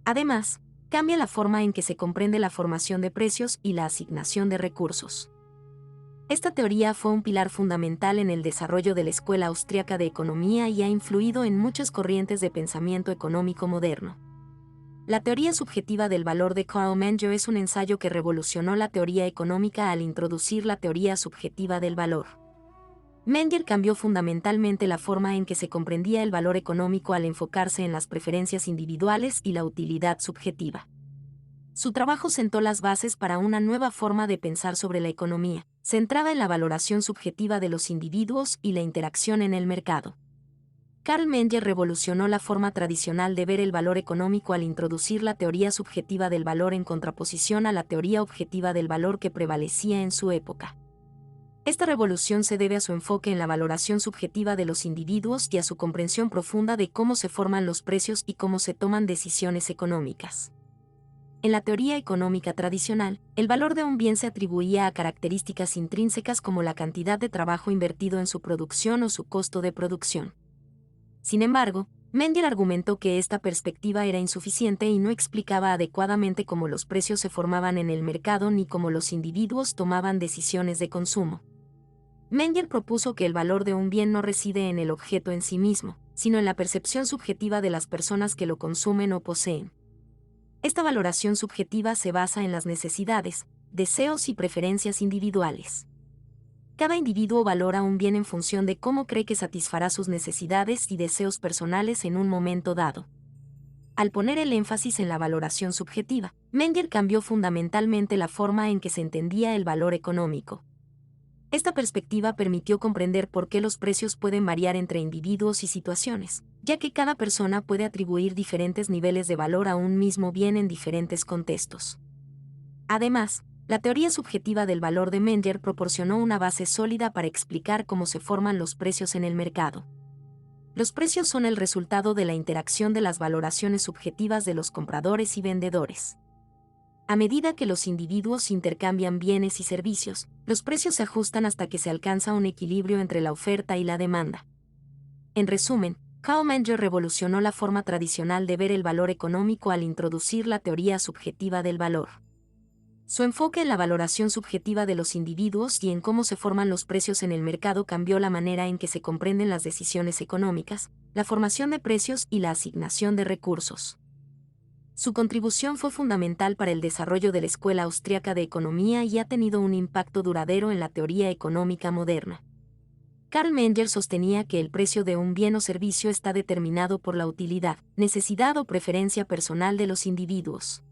Además, cambia la forma en que se comprende la formación de precios y la asignación de recursos. Esta teoría fue un pilar fundamental en el desarrollo de la Escuela Austriaca de Economía y ha influido en muchas corrientes de pensamiento económico moderno. La teoría subjetiva del valor de Carl Menger es un ensayo que revolucionó la teoría económica al introducir la teoría subjetiva del valor. Menger cambió fundamentalmente la forma en que se comprendía el valor económico al enfocarse en las preferencias individuales y la utilidad subjetiva. Su trabajo sentó las bases para una nueva forma de pensar sobre la economía, centrada en la valoración subjetiva de los individuos y la interacción en el mercado. Karl Menger revolucionó la forma tradicional de ver el valor económico al introducir la teoría subjetiva del valor en contraposición a la teoría objetiva del valor que prevalecía en su época. Esta revolución se debe a su enfoque en la valoración subjetiva de los individuos y a su comprensión profunda de cómo se forman los precios y cómo se toman decisiones económicas. En la teoría económica tradicional, el valor de un bien se atribuía a características intrínsecas como la cantidad de trabajo invertido en su producción o su costo de producción. Sin embargo, Menger argumentó que esta perspectiva era insuficiente y no explicaba adecuadamente cómo los precios se formaban en el mercado ni cómo los individuos tomaban decisiones de consumo. Menger propuso que el valor de un bien no reside en el objeto en sí mismo, sino en la percepción subjetiva de las personas que lo consumen o poseen. Esta valoración subjetiva se basa en las necesidades, deseos y preferencias individuales. Cada individuo valora un bien en función de cómo cree que satisfará sus necesidades y deseos personales en un momento dado. Al poner el énfasis en la valoración subjetiva, Menger cambió fundamentalmente la forma en que se entendía el valor económico. Esta perspectiva permitió comprender por qué los precios pueden variar entre individuos y situaciones, ya que cada persona puede atribuir diferentes niveles de valor a un mismo bien en diferentes contextos. Además, la teoría subjetiva del valor de Menger proporcionó una base sólida para explicar cómo se forman los precios en el mercado. Los precios son el resultado de la interacción de las valoraciones subjetivas de los compradores y vendedores. A medida que los individuos intercambian bienes y servicios, los precios se ajustan hasta que se alcanza un equilibrio entre la oferta y la demanda. En resumen, Karl Menger revolucionó la forma tradicional de ver el valor económico al introducir la teoría subjetiva del valor. Su enfoque en la valoración subjetiva de los individuos y en cómo se forman los precios en el mercado cambió la manera en que se comprenden las decisiones económicas, la formación de precios y la asignación de recursos. Su contribución fue fundamental para el desarrollo de la Escuela Austriaca de Economía y ha tenido un impacto duradero en la teoría económica moderna. Karl Menger sostenía que el precio de un bien o servicio está determinado por la utilidad, necesidad o preferencia personal de los individuos.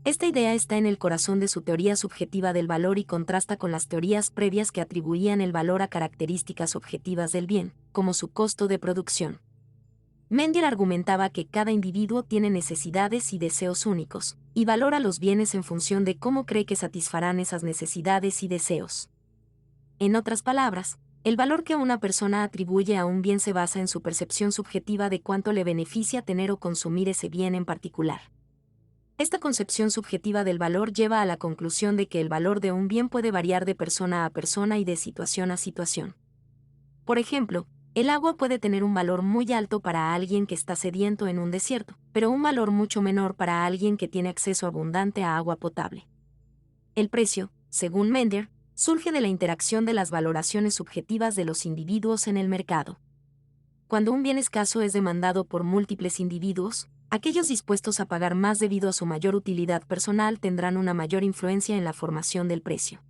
Esta idea está en el corazón de su teoría subjetiva del valor y contrasta con las teorías previas que atribuían el valor a características objetivas del bien, como su costo de producción. Menger argumentaba que cada individuo tiene necesidades y deseos únicos, y valora los bienes en función de cómo cree que satisfarán esas necesidades y deseos. En otras palabras, el valor que una persona atribuye a un bien se basa en su percepción subjetiva de cuánto le beneficia tener o consumir ese bien en particular. Esta concepción subjetiva del valor lleva a la conclusión de que el valor de un bien puede variar de persona a persona y de situación a situación. Por ejemplo, el agua puede tener un valor muy alto para alguien que está sediento en un desierto, pero un valor mucho menor para alguien que tiene acceso abundante a agua potable. El precio, según Menger, surge de la interacción de las valoraciones subjetivas de los individuos en el mercado. Cuando un bien escaso es demandado por múltiples individuos, aquellos dispuestos a pagar más debido a su mayor utilidad personal tendrán una mayor influencia en la formación del precio.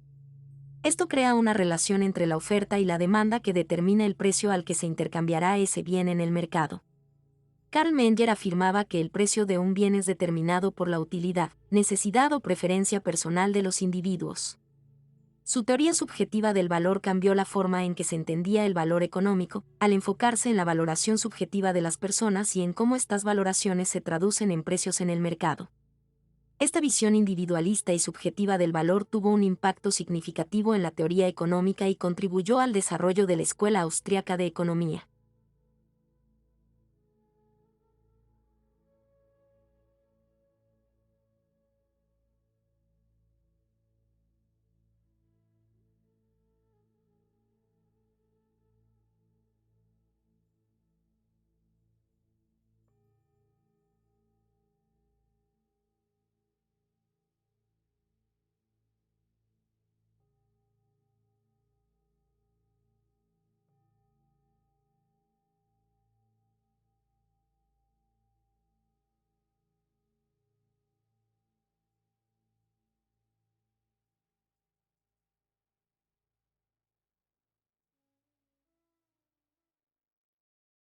Esto crea una relación entre la oferta y la demanda que determina el precio al que se intercambiará ese bien en el mercado. Karl Menger afirmaba que el precio de un bien es determinado por la utilidad, necesidad o preferencia personal de los individuos. Su teoría subjetiva del valor cambió la forma en que se entendía el valor económico, al enfocarse en la valoración subjetiva de las personas y en cómo estas valoraciones se traducen en precios en el mercado. Esta visión individualista y subjetiva del valor tuvo un impacto significativo en la teoría económica y contribuyó al desarrollo de la Escuela Austriaca de Economía.